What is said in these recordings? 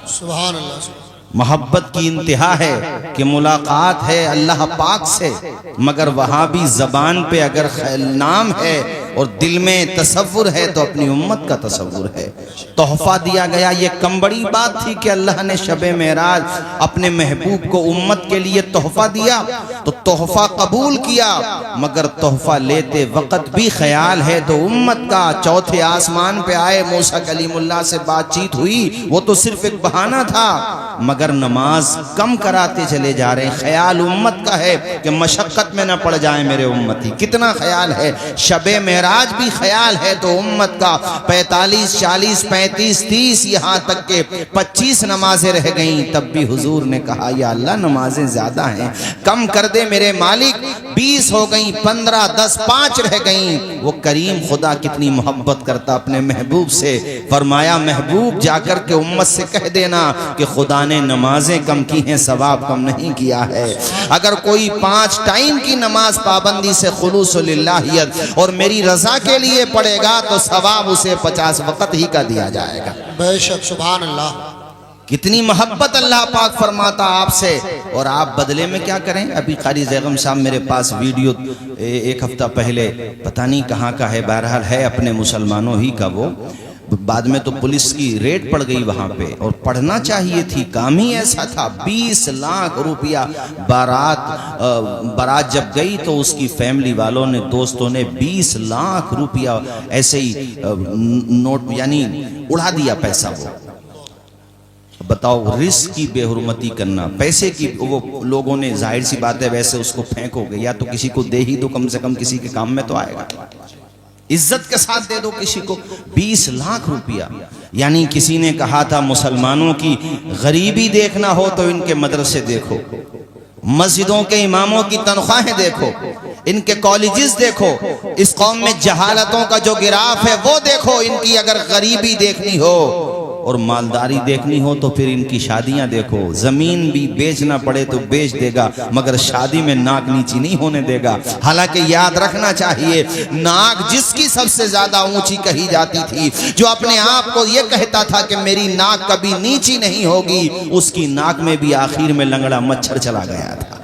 सुभान अल्लाह। मोहब्बत की इंतहा है कि मुलाकात है अल्लाह पाक से, मगर वहाँ भी ज़बान पे अगर नाम है और दिल में तसव्वुर है तो अपनी उम्मत का तसव्वुर है। तोहफा दिया गया, ये कम बड़ी बात थी कि अल्लाह ने शबे मेराज अपने महबूब को उम्मत के लिए तोहफा दिया, तो तोहफा कबूल किया, मगर तोहफा लेते वक्त भी ख्याल है तो उम्मत का। चौथे आसमान पे आए, मूसा कलीमुल्लाह से बातचीत हुई, वो तो सिर्फ एक बहाना था, मगर नमाज कम कराते चले जा रहे हैं। ख्याल उम्मत का है कि मशक्कत में न पड़ जाए मेरे उम्मती। कितना ख्याल है, शबे मेराज भी ख्याल है तो उम्मत का। 45, 40, 35, 30, यहाँ तक के 25 नमाजें रह गईं, तब भी हुजूर ने कहा या अल्लाह नमाजें ज्यादा हैं, कम कर दे मेरे मालिक। 20 हो गई, 15, 10, 5 रह गईं। वो करीम खुदा कितनी मोहब्बत करता अपने महबूब से। फरमाया महबूब जाकर के उम्मत से कह देना कि खुदा ने नमाजें कम की हैं, सवाब कम नहीं किया है। अगर कोई 5 टाइम की नमाज पाबंदी से खुलूस लिल्लाहियत और मेरी रजा के लिए पड़ेगा तो सवाब उसे 50 वक्त ही का दिया जाएगा। बेशक सुभान अल्लाह। कितनी मोहब्बत अल्लाह पाक फरमाता आपसे, और आप बदले में क्या करें। अभी कारी ज़ैगम साहब मेरे पास वीडियो एक हफ्ता पहले पता नहीं कहाँ का है, बहरहाल है अपने मुसलमानों ही का। वो बाद में तो पुलिस की रेड पड़ गई वहां पे, और पढ़ना चाहिए थी, काम ही ऐसा था। 20 लाख रुपया बारात जब गई तो उसकी फैमिली वालों ने, दोस्तों ने 20 लाख रुपया ऐसे ही नोट यानी उड़ा दिया पैसा। वो बताओ, रिस्क की बेहुरमती करना, पैसे की। वो लोगों ने, जाहिर सी बात है, वैसे उसको फेंकोगे या तो किसी को दे ही दो, कम से कम किसी के काम में तो आएगा। इज्जत के साथ दे दो किसी को। 20 लाख रुपया, यानी किसी ने कहा था मुसलमानों की गरीबी देखना हो तो इनके मदरसे देखो, मस्जिदों के इमामों की तनख्वाहें देखो, इनके कॉलेजेस देखो, इस कौम में जहालतों का जो गिराफ है वो देखो। इनकी अगर गरीबी देखनी हो और मालदारी देखनी हो तो फिर इनकी शादियां देखो। जमीन भी बेचना पड़े तो बेच देगा, मगर शादी में नाक नीची नहीं होने देगा। हालांकि याद रखना चाहिए, नाक जिसकी सबसे ज्यादा ऊंची कही जाती थी, जो अपने आप को यह कहता था कि मेरी नाक कभी नीची नहीं होगी, उसकी नाक में भी आखिर में लंगड़ा मच्छर चला गया था।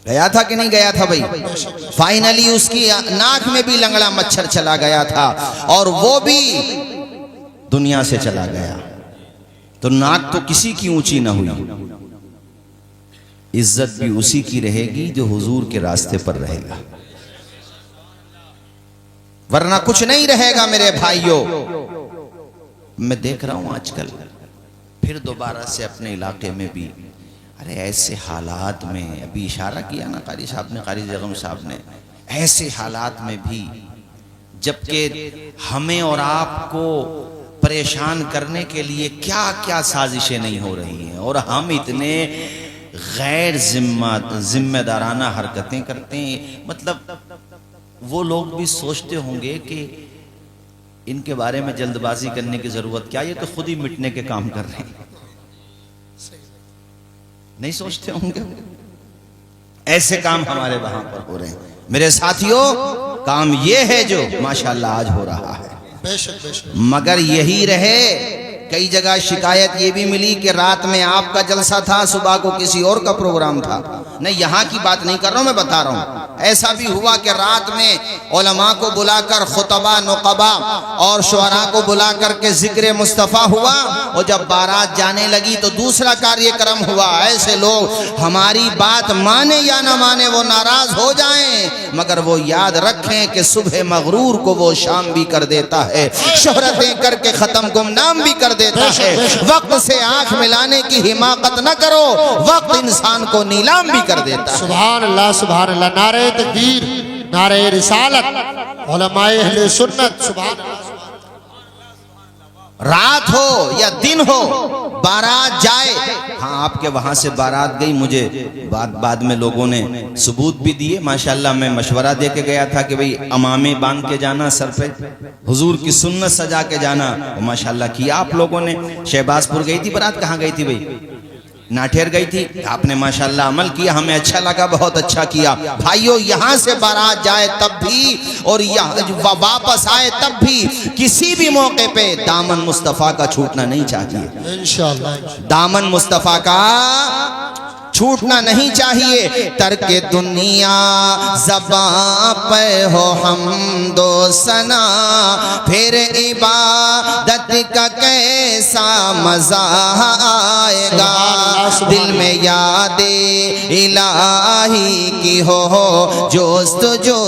गया था कि नहीं गया था भाई? फाइनली उसकी नाक में भी लंगड़ा मच्छर चला गया था, और वो भी दुनिया से चला गया। तो नाक तो किसी की ऊंची ना हुई, इज्जत भी उसी की रहेगी जो हुजूर के रास्ते पर रहेगा, वरना कुछ नहीं रहेगा मेरे भाइयों। मैं देख रहा हूं आजकल फिर दोबारा से अपने इलाके में भी, अरे ऐसे हालात में, अभी इशारा किया ना कारी साहब ने, कारी ज़ैगम साहब ने, ऐसे हालात में भी जबकि हमें और आपको परेशान करने के लिए क्या क्या साजिशें नहीं हो रही हैं, और हम इतने गैर जिम्मेदाराना हरकतें करते हैं। मतलब वो लोग भी सोचते होंगे कि इनके बारे में जल्दबाजी करने की जरूरत क्या, ये तो खुद ही मिटने के काम कर रहे हैं। नहीं सोचते होंगे? ऐसे काम हमारे वहां पर हो रहे हैं मेरे साथियों। काम ये है जो माशाल्लाह आज हो रहा है। बेशक बेशक। मगर यही रहे, कई जगह शिकायत ये भी मिली कि रात में आपका जलसा था, सुबह को किसी और का प्रोग्राम था। नहीं, यहाँ की बात नहीं कर रहा हूँ, मैं बता रहा हूँ। ऐसा भी हुआ कि रात में उलमा को बुलाकर खुतबा, नुकबा और शुअरा को बुलाकर के जिक्र मुस्तफ़ा हुआ, और जब बारात जाने लगी तो दूसरा कार्यक्रम हुआ। ऐसे लोग हमारी बात माने या ना माने, वो नाराज हो जाएं, मगर वो याद रखें कि सुबह मगरूर को वो शाम भी कर देता है, शोहरतें करके खत्म गुमनाम भी कर देता है। वक्त से आंख मिलाने की हिमाकत न करो, वक्त इंसान को नीलाम भी कर देता है। सुभान अल्लाह सुभान अल्लाह। नारे तकबीर, नारे रिसालत, उलमाए अहले सुन्नत। सुभान अल्लाह। रात हो या दिन हो, बारात जाए। हाँ, आपके वहां से बारात गई, मुझे बाद में लोगों ने सबूत भी दिए माशाल्लाह। मैं मशवरा दे के गया था कि भाई अमामे बांध के जाना, सर पे हुजूर की सुन्नत सजा के जाना, माशाल्लाह किया आप लोगों ने। शहबाजपुर गई थी बारात, कहाँ गई थी भाई? ना ठहर गई थी। आपने माशाल्लाह अमल किया, हमें अच्छा लगा, बहुत अच्छा किया। भाइयों, यहाँ से बारात जाए तब भी और यहाँ वापस आए तब भी किसी भी मौके पे दामन मुस्तफ़ा का छूटना नहीं चाहिए। इंशाअल्लाह। दामन मुस्तफ़ा का छूटना नहीं चाहिए। तर्क दुनिया ज़बां पे हो हमदो सना, फिर इबादत का कैसा मज़ा आएगा। दिल में याद इलाही की हो जोस्तजो,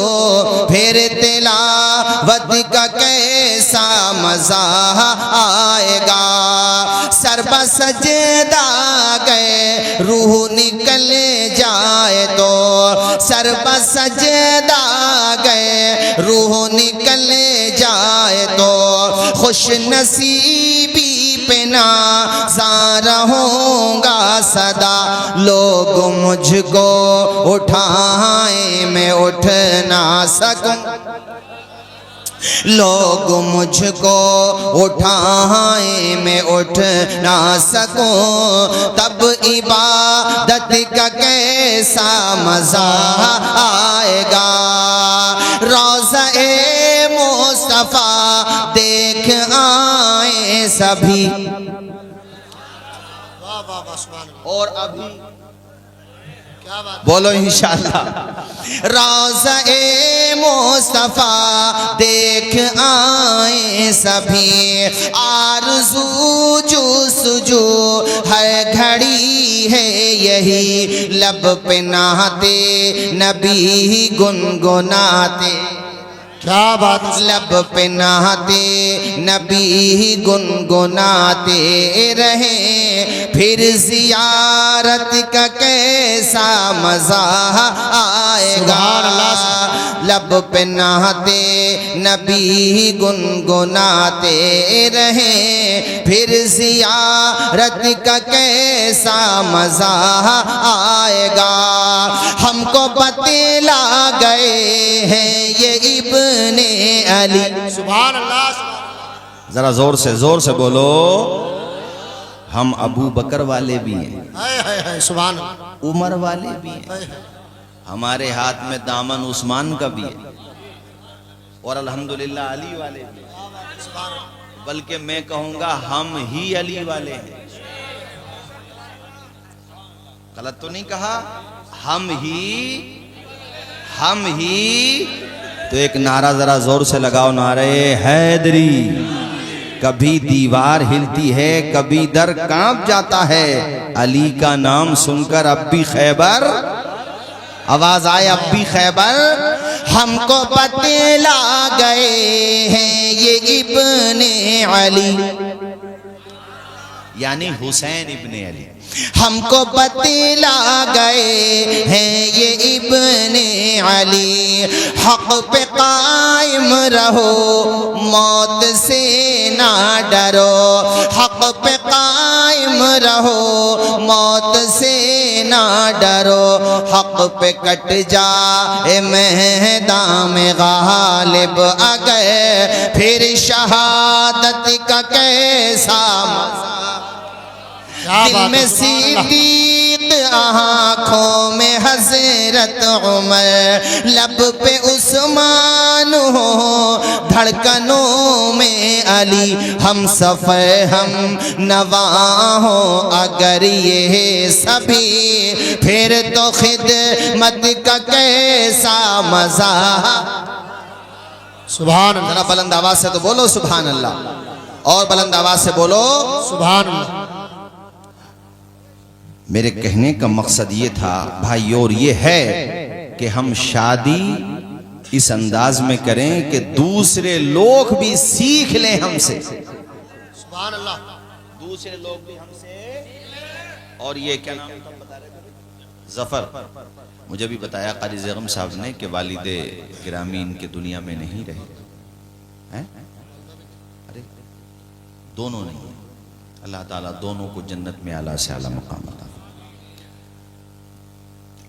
फिर तिलावत का कैसा मज़ा आएगा। सर बसजदा गए रूह निकल जाए तो, सर बसजदा गए रूह निकल जाए तो, खुश नसीबी पे नाज़ार होऊंगा सदा। लोग मुझको उठाएं मैं उठ ना सकूं, लोग मुझको उठाएं मैं उठ ना सकूं, तब इबादत का कैसा मज़ा आएगा। रोज़ा-ए मुस्तफ़ा देख आए सभी, वाह वाह वाह, सुभान अल्लाह। और अभी क्या बात। बोलो इंशाअल्लाह। रोज़ा-ए मुस्तफ़ा देख आए सभी, आरज़ू जुस्तजू हर घड़ी है यही, लब पे नहाते नबी गुनगुनाते, क्या बात। लब पे नहाते नबी गुनगुनाते रहे, फिर जियारत का कैसा मज़ा आएगा। लब पे नहाते नबी गुनगुनाते रहे, फिर जियारत का कैसा मज़ा आएगा। हमको बतला गए हैं ये इब्ने अली। सुभान अल्लाह, सुभान जरा जोर से बोलो। हम अबू बकर वाले भी हैं, अल्लाह। है सुभान अल्लाह। उमर वाले भी हैं, है, है। हमारे हाथ में दामन उस्मान का भी है, और अल्हम्दुलिल्लाह अली वाले भी हैं। सुभान अल्लाह। बल्कि मैं कहूँगा हम ही अली वाले हैं। गलत तो नहीं कहा? हम ही। तो एक नारा जरा जोर से लगाओ, नारे हैदरी। कभी दीवार हिलती है, कभी दर कांप जाता है, अली का नाम सुनकर अब भी खैबर, आवाज आए अब भी खैबर। हमको बतला गए हैं ये इब्ने अली, यानी हुसैन इब्ने अली। हमको बतला गए हैं ये इब्ने अली, हक पे कायम रहो मौत से ना डरो, हक पे कायम रहो मौत से ना डरो, हक पे कट जाए मैदान में गालिब अगर, फिर शहादत का कैसा मज़ा। दिल में सिद्दीक, आँखों में हज़रत उमर, लब पे उस्मान हो धड़कनों में अली, हम सफ़र हम नवा हो अगर ये सभी, फिर तो खिदमत का कैसा मज़ा। सुभान अल्लाह। जरा बुलंद आवाज से तो बोलो सुभान अल्लाह, और बुलंद आवाज से बोलो सुभान अल्लाह। मेरे कहने का मकसद ये था भाई, और ये है कि हम शादी इस अंदाज में करें कि दूसरे लोग भी सीख लें हमसे, सुभान अल्लाह। दूसरे लोग भी हमसे। और ये क्या नाम था बता रहे थे? जफर। मुझे भी बताया कारी ज़ैगम साहब ने कि वालिदे गिरामी इनके दुनिया में नहीं रहे हैं। अरे दोनों नहीं, अल्लाह ताला दोनों को जन्नत में आला से आला मकाम अता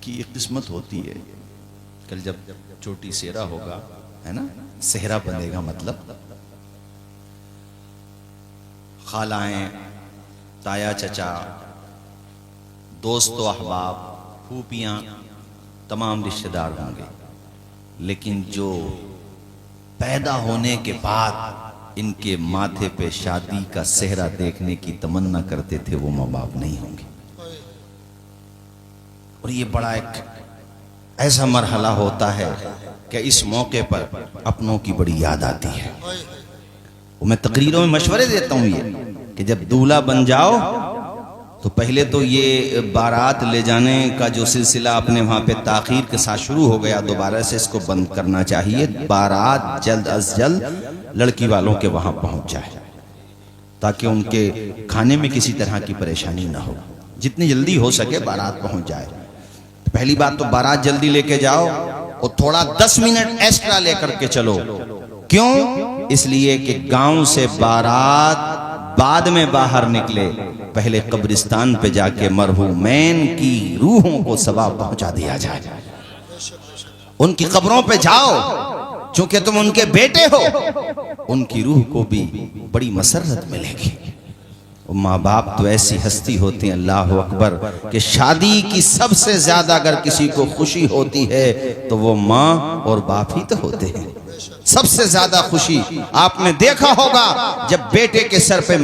की एक किस्मत होती है। कल जब छोटी सेहरा होगा, है ना, सेहरा बनेगा, मतलब खालाएं, ताया, चचा, दोस्तों, अहबाब, फूफियाँ, तमाम रिश्तेदार होंगे, लेकिन जो पैदा होने के बाद इनके माथे पे शादी का सेहरा देखने की तमन्ना करते थे, वो माँ बाप नहीं होंगे। और ये बड़ा एक ऐसा मरहला होता है कि इस मौके पर अपनों की बड़ी याद आती है। वो मैं तकरीरों में मशवरे देता हूँ ये कि जब दूल्हा बन जाओ तो पहले तो ये बारात ले जाने का जो सिलसिला अपने वहाँ पे ताखीर के साथ शुरू हो गया, दोबारा से इसको बंद करना चाहिए। बारात जल्द अज जल्द लड़की वालों के वहाँ पहुँच जाए ताकि उनके खाने में किसी तरह की परेशानी ना हो। जितनी जल्दी हो सके बारात पहुँच जाए। तो पहली बात तो बारात जल्दी लेके जाओ और थोड़ा 10 मिनट एक्स्ट्रा लेकर के चलो। क्यों? इसलिए कि गांव से बारात बाद में बाहर निकले, पहले कब्रिस्तान पे जाके मरहूमैन की रूहों को सवाब पहुंचा दिया जाए। उनकी कब्रों पे जाओ, चूंकि तुम उनके बेटे हो, उनकी रूह को भी बड़ी मसरत मिलेगी। माँ बाप तो ऐसी हस्ती होती हैं, अल्लाह अकबर, कि शादी की सबसे ज्यादा अगर किसी को खुशी होती है तो वो माँ और बाप ही तो होते हैं। सबसे ज्यादा खुशी आपने देखा होगा जब बेटे के सर पे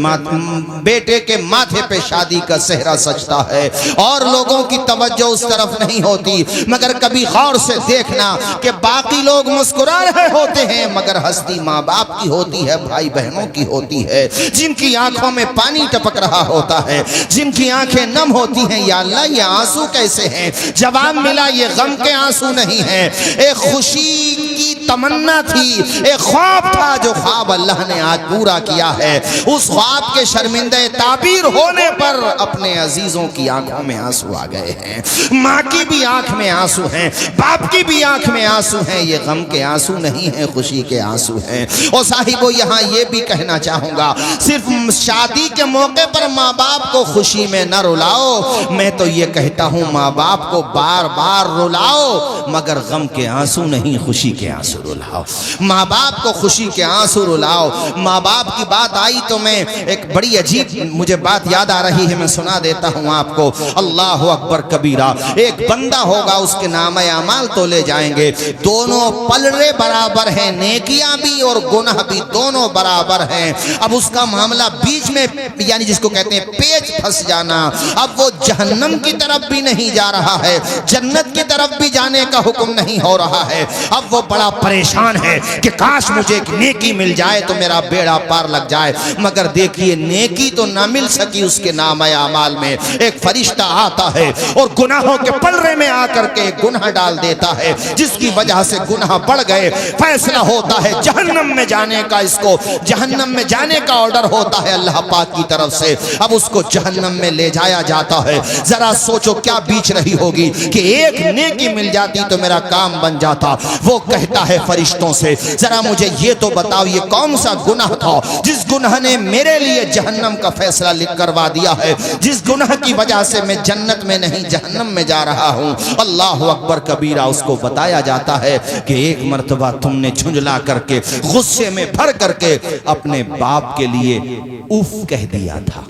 बेटे के माथे पे शादी का सेहरा सजता है और लोगों की तवज्जो उस तरफ नहीं होती, मगर कभी गौर से देखना कि बाकी लोग मुस्कुरा रहे होते हैं, मगर हस्ती माँ बाप की होती है, भाई बहनों की होती है, जिनकी आंखों में पानी टपक रहा होता है, जिनकी आंखें नम होती हैं। या अल्लाह, ये आंसू कैसे हैं? जवाब मिला, ये गम के आंसू नहीं है, एक खुशी की तमन्ना थी, एक ख्वाब था जो ख्वाब अल्लाह ने आज पूरा किया है। उस ख्वाब के शर्मिंदे ताबीर होने पर अपने अजीजों की आंखों में आंसू आ गए हैं। माँ की भी आंख में आंसू हैं, बाप की भी आंख में आंसू हैं। ये गम के आंसू नहीं हैं, खुशी के आंसू हैं। और साहिबो, यहाँ ये भी कहना चाहूंगा, सिर्फ शादी के मौके पर माँ बाप को खुशी में न रुलाओ। मैं तो ये कहता हूँ, माँ बाप को बार बार रुलाओ, मगर गम के आंसू नहीं, खुशी के आंसू रुलाओ। माँ बाप को खुशी के आंसू रुलाओ। माँ बाप की बात आई तो मैं एक बड़ी अजीब मुझे बात याद आ रही है, मैं सुना देता हूँ आपको। अल्लाह अकबर कबीरा। एक बंदा होगा, उसके नामे अमाल तोले जाएंगे, दोनों पलड़े बराबर हैं, नेकियां भी और गुनाह भी दोनों बराबर हैं। अब उसका मामला बीच में, यानी जिसको कहते हैं पेच फंस जाना। अब वो जहन्नम की तरफ भी नहीं जा रहा है, जन्नत की तरफ भी जाने का हुक्म नहीं हो रहा है। अब वो बड़ा परेशान है कि काश मुझे एक नेकी मिल जाए तो मेरा बेड़ा पार लग जाए। मगर देखिए, नेकी तो ना मिल सकी, उसके नामे अमाल में एक फरिश्ता आता है और गुनाहों के पलड़े में आकर के गुनाह डाल देता है, जिसकी वजह से गुनाह बढ़ गए। फैसला होता है जहन्नम में जाने का, इसको जहन्नम में जाने का ऑर्डर होता है अल्लाह पाक की तरफ से। अब उसको जहन्नम में ले जाया जाता है। जरा सोचो क्या बीच रही होगी कि एक नेकी मिल जाती तो मेरा काम बन जाता। वो कहता है फरिश्तों से, जरा मुझे ये तो बताओ, ये कौन सा गुनाह था जिस गुनाह ने मेरे लिए जहन्नम का फैसला लिख करवा दिया है, जिस गुनाह की वजह से मैं जन्नत में नहीं जहन्नम में जा रहा हूँ। अल्लाह अकबर कबीरा। उसको बताया जाता है कि एक मर्तबा तुमने झुंझला करके, गुस्से में भर करके अपने बाप के लिए उफ कह दिया था।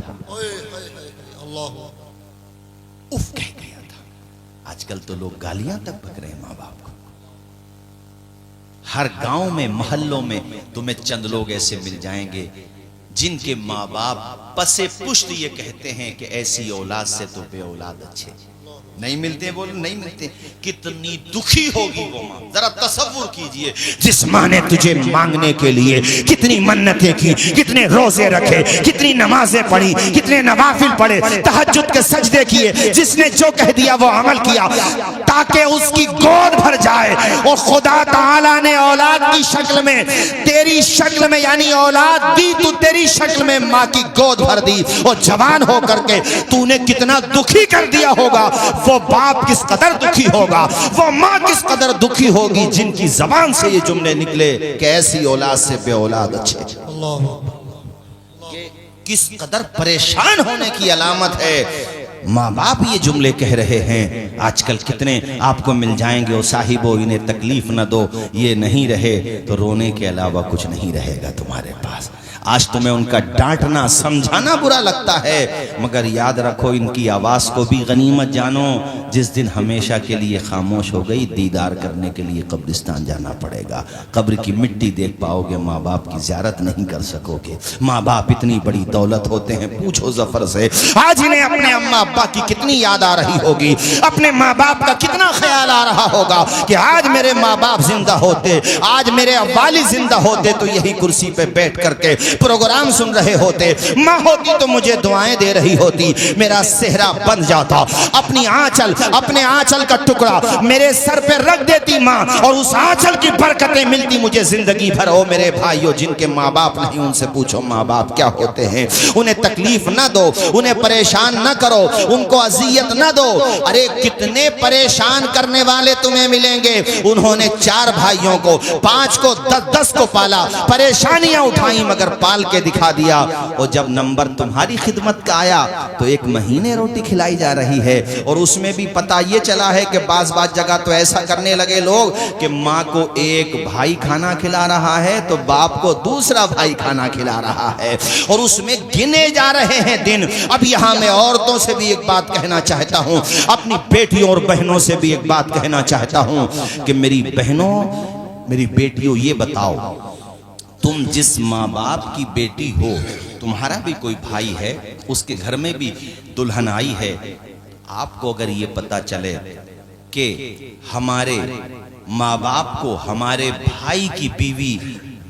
उफ कह दिया था। आजकल तो लोग गालियां तक बक रहे हैं माँ बाप को। हर गांव में, मोहल्लों में तुम्हें चंद लोग ऐसे मिल जाएंगे जिनके माँ बाप पसे पुष्ट ये कहते हैं कि ऐसी औलाद से तो बे औलाद अच्छे। नहीं मिलते, बोलो नहीं मिलते। कितनी दुखी होगी वो माँ, जरा तसव्वुर कीजिए। जिस माँ ने तुझे मांगने के लिए कितनी मन्नतें की, कितने रोजे रखे, कितनी नमाजें पढ़ी, कितने नवाफिल पढ़े, तहज्जुद के सजदे किए, जिसने जो कह दिया वो अमल किया ताकि उसकी गोद भर जाए। और खुदा ताला ने औलाद की शक्ल में, तेरी शक्ल में, यानी औलाद दी तो तेरी शक्ल में माँ की गोद भर दी, और जवान होकर के तूने कितना दुखी कर दिया होगा। वो बाप किस कदर दुखी होगा, वो माँ किस कदर दुखी होगी जिनकी जबान से ये जुमले निकले कि ऐसी औलाद से बे औलाद अच्छे। ये किस कदर परेशान होने की अलामत है। माँ बाप ये जुमले कह रहे हैं। आजकल कितने आपको मिल जाएंगे, ओ साहिबो इन्हें तकलीफ न दो, ये नहीं रहे तो रोने के अलावा कुछ नहीं रहेगा तुम्हारे पास। आज तुम्हें उनका डांटना समझाना बुरा लगता है, मगर याद रखो इनकी आवाज को भी गनीमत जानो। जिस दिन हमेशा के लिए खामोश हो गई, दीदार करने के लिए कब्रिस्तान जाना पड़ेगा। कब्र की मिट्टी देख पाओगे, माँ बाप की ज़ियारत नहीं कर सकोगे। माँ बाप इतनी बड़ी दौलत होते हैं, पूछो जफर से आज इन्हें अपने अम्मा अब्बा की कितनी याद आ रही होगी, अपने माँ बाप का कितना ख्याल आ रहा होगा कि आज मेरे माँ बाप जिंदा होते, आज मेरे वालिद जिंदा होते तो यही कुर्सी पे बैठ करके प्रोग्राम सुन रहे होते। माँ होती तो मुझे दुआएं दे रही होती, मेरा सेहरा बन जाता, अपनी आंचल, अपने आंचल का टुकड़ा मेरे सर पे रख देती माँ, और उस आंचल की बरकतें मिलती मुझे जिंदगी भर। ओ मेरे भाइयों, जिनके माँ बाप नहीं उनसे पूछो माँ बाप क्या होते हैं। उन्हें तकलीफ ना दो, उन्हें परेशान ना करो, उनको अजियत ना दो। अरे कितने परेशान करने वाले तुम्हें मिलेंगे। उन्होंने 4 भाइयों को, 5 को, 10 को पाला, परेशानियां उठाई मगर पाल के दिखा दिया। और जब नंबर तुम्हारी खिदमत का आया तो 1 महीने रोटी खिलाई जा रही है, और उसमें भी पता ये चला है कि बाज जगह तो ऐसा करने लगे लोग कि माँ को एक भाई खाना खिला रहा है तो बाप को दूसरा भाई खाना खिला रहा है, और उसमें गिने जा रहे हैं दिन। अब यहाँ मैं औरतों से भी एक बात कहना चाहता हूँ, अपनी बेटियों और बहनों से भी एक बात कहना चाहता हूँ कि मेरी बहनों, मेरी बेटियों, ये बताओ, तुम जिस माँ बाप की बेटी हो, तुम्हारा भी कोई भाई है, उसके घर में भी दुल्हन आई है, आपको अगर ये पता चले कि हमारे माँ बाप को हमारे भाई की बीवी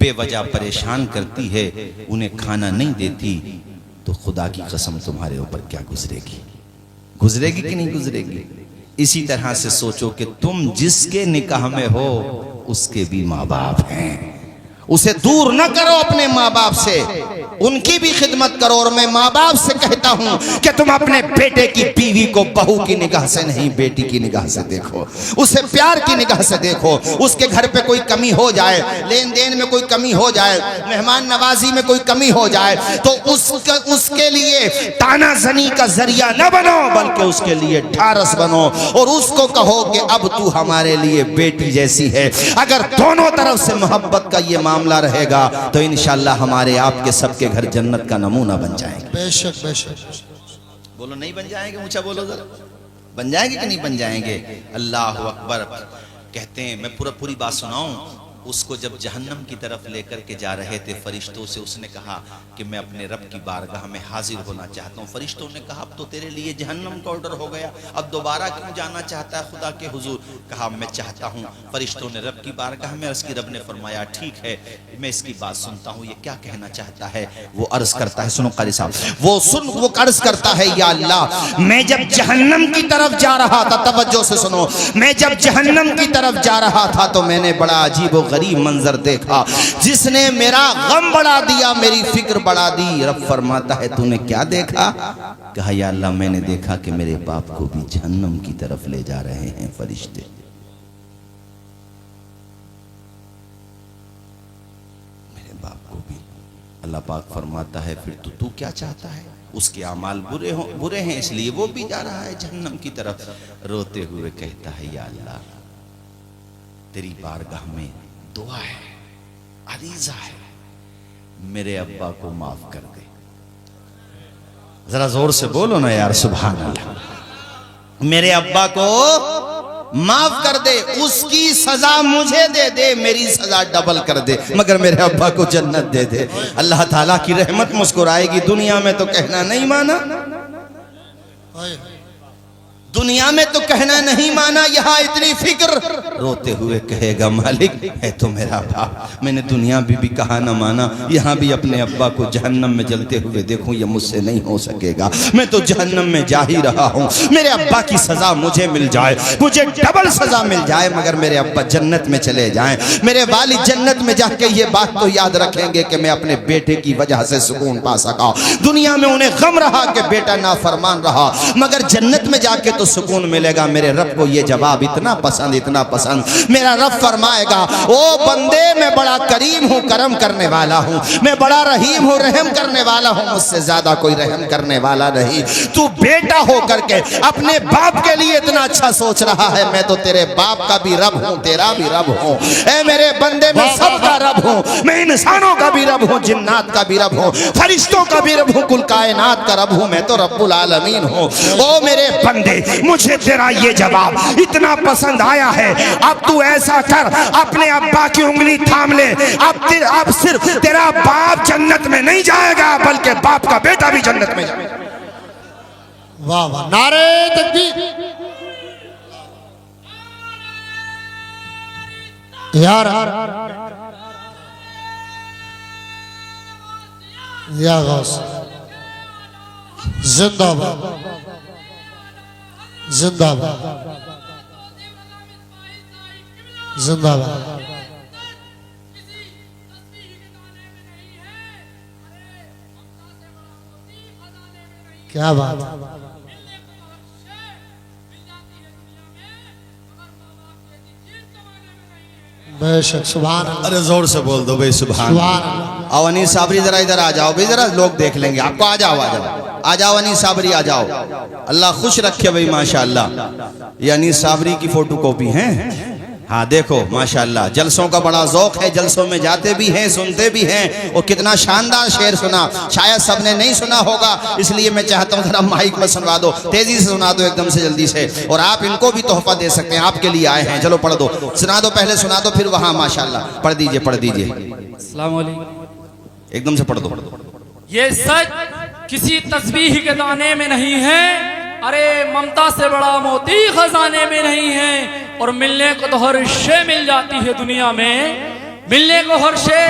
बेवजह परेशान करती है, उन्हें खाना नहीं देती, तो खुदा की कसम तुम्हारे ऊपर क्या गुजरेगी? गुजरेगी कि नहीं गुजरेगी? इसी तरह से सोचो कि तुम जिसके निकाह में हो उसके भी माँ बाप हैं, उसे दूर न करो अपने माँ बाप से, उनकी भी खिदमत करो। और मैं माँ बाप से कहता हूँ कि तुम अपने बेटे की बीवी को बहू की निगाह से नहीं, बेटी की निगाह से देखो, उसे प्यार की निगाह से देखो। उसके घर पे कोई कमी हो जाए, लेन देन में कोई कमी हो जाए, मेहमान नवाजी में कोई कमी हो जाए, तो उसके लिए तानाजनी का जरिया न बनो, बल्कि उसके लिए ढारस बनो और उसको कहो कि अब तू हमारे लिए बेटी जैसी है। अगर दोनों तरफ से मोहब्बत का ये मामला रहेगा तो इंशाअल्लाह हमारे आपके सबके घर जन्नत का नमूना बन जाएंगे। बेशक बेशक। बोलो नहीं बन जाएंगे? ऊंचा बोलो जरा, बन जाएंगे कि नहीं बन जाएंगे? अल्लाह अकबर। कहते हैं, मैं पूरी बात सुनाऊं, उसको जब जहन्नम की तरफ लेकर के जा रहे थे फरिश्तों से, उसने कहा कि मैं अपने रब की बारगाह में हाजिर होना चाहता हूँ। फरिश्तों ने कहा अब तो तेरे लिए जहन्नम का ऑर्डर हो गया, अब दोबारा क्यों जाना चाहता है खुदा के हुजूर? कहा मैं चाहता हूँ। फरिश्तों ने रब की बारगाह में अर्ज की, रब ने फरमाया ठीक है, मैं इसकी बात सुनता हूँ, ये क्या कहना चाहता है? वो अर्ज करता है, सुनो कारी साहब, वो अर्ज करता है, या अल्लाह, मैं जब जहन्नम की तरफ जा रहा था, तवज्जो से सुनो, मैं जब जहन्नम की तरफ जा रहा था तो मैंने बड़ा अजीब गरीब मंजर देखा, जिसने मेरा गम बढ़ा दिया, मेरी फिक्र बढ़ा दी। रब फरमाता है तूने क्या देखा? कहा या अल्लाह, मैंने देखा कि मेरे बाप को भी जहन्नम की तरफ ले जा रहे हैं फरिश्ते। मेरे बाप को भी। अल्लाह पाक फरमाता है फिर तो तू क्या चाहता है? उसके अमाल बुरे हैं इसलिए वो भी जा रहा है जहन्नम की तरफ। रोते हुए कहता है या अल्लाह, तेरी बारगाह में दुआ है, अरीजा है, मेरे अब्बा को माफ कर दे। जरा जोर से बोलो ना यार, सुभान अल्लाह। मेरे अब्बा को माफ कर दे, उसकी सजा मुझे दे दे, मेरी सजा डबल कर दे, मगर मेरे अब्बा को जन्नत दे दे। अल्लाह ताला की रहमत मुस्कुराएगी। दुनिया में तो कहना नहीं माना, दुनिया में तो कहना नहीं माना, यहाँ इतनी फिक्र। रोते हुए कहेगा मालिक है तो मेरा बाप, मैंने दुनिया में भी कहा न माना, यहाँ भी अपने अब्बा को जहन्नम में जलते हुए देखूं, ये मुझसे नहीं हो सकेगा। मैं तो जहन्नम में जा ही रहा हूँ, मेरे अब्बा की सजा मुझे मिल जाए, मुझे डबल सजा मिल जाए, मगर मेरे अब्बा जन्नत में चले जाएं, मेरे वालिद जन्नत में जाके ये बात तो याद रखेंगे कि मैं अपने बेटे की वजह से सुकून पा सका। दुनिया में उन्हें गम रहा कि बेटा नाफरमान रहा, मगर जन्नत में जाके तो सुकून मिलेगा। मेरे रब को ये जवाब इतना पसंद, इतना पसंद। मेरा रब फरमाएगा, ओ बंदे मैं बड़ा करीम हूँ, करम करने वाला हूँ, मैं बड़ा रहीम हूँ, रहम करने वाला हूँ, मुझसे ज्यादा कोई रहम करने वाला नहीं। तू बेटा हो करके अपने बाप के लिए इतना अच्छा सोच रहा है, मैं तो तेरे बाप का भी रब हूँ, तेरा भी रब हूँ। ए मेरे बंदे, मैं सबका रब हूँ, मैं इंसानों का भी रब हूँ, जिन्नात का भी रब हूँ, फरिश्तों का भी रब हूँ, कुल कायनात का रब हूँ, मैं तो रब्बुल आलमीन हूँ। ओ मेरे बंदे, मुझे तेरा ये जवाब इतना पसंद आया है, अब तू ऐसा कर, अपने अब्बा की उंगली थाम ले। अब सिर्फ तेरा बाप जन्नत में नहीं जाएगा, बल्कि बाप का बेटा भी जन्नत में जाएगा। वाह वाह, नारे तकबीर। यार या गौस, जिंदाबाद जिंदाबाद जिंदाबाद। क्या बात है, बेशक, सुभान अल्लाह। अरे जोर से बोल दो भाई, सुभान सुभान। आओ अनीस साबरी, जरा इधर आ जाओ भाई, जरा लोग देख लेंगे आपको। आ जाओ, आ जाओ, आ जाओ अनीस साबरी, आ जाओ। अल्लाह खुश रखे भाई, माशाअल्लाह। ये अनीस साबरी की फोटो कॉपी है। हाँ देखो माशाअल्लाह, जलसों का बड़ा जौक है, जलसों में जाते भी हैं, सुनते भी हैं। और कितना शानदार शेर सुना, शायद सबने नहीं सुना होगा, इसलिए मैं चाहता हूँ जरा माइक में सुनवा दो, तेजी से सुना दो, एकदम से जल्दी से। और आप इनको भी तोहफा दे सकते हैं, आपके लिए आए हैं। चलो पढ़ दो, सुना दो, पहले सुना दो, फिर वहाँ माशाअल्लाह पढ़ दीजिए, पढ़ दीजिए, अस्सलाम वालेकुम। एकदम से पढ़ दो। ये सच किसी तस्बीह के दाने में नहीं है, अरे ममता से बड़ा मोती खजाने में नहीं है। और मिलने को तो हर शे मिल जाती है दुनिया में, मिलने को हर शे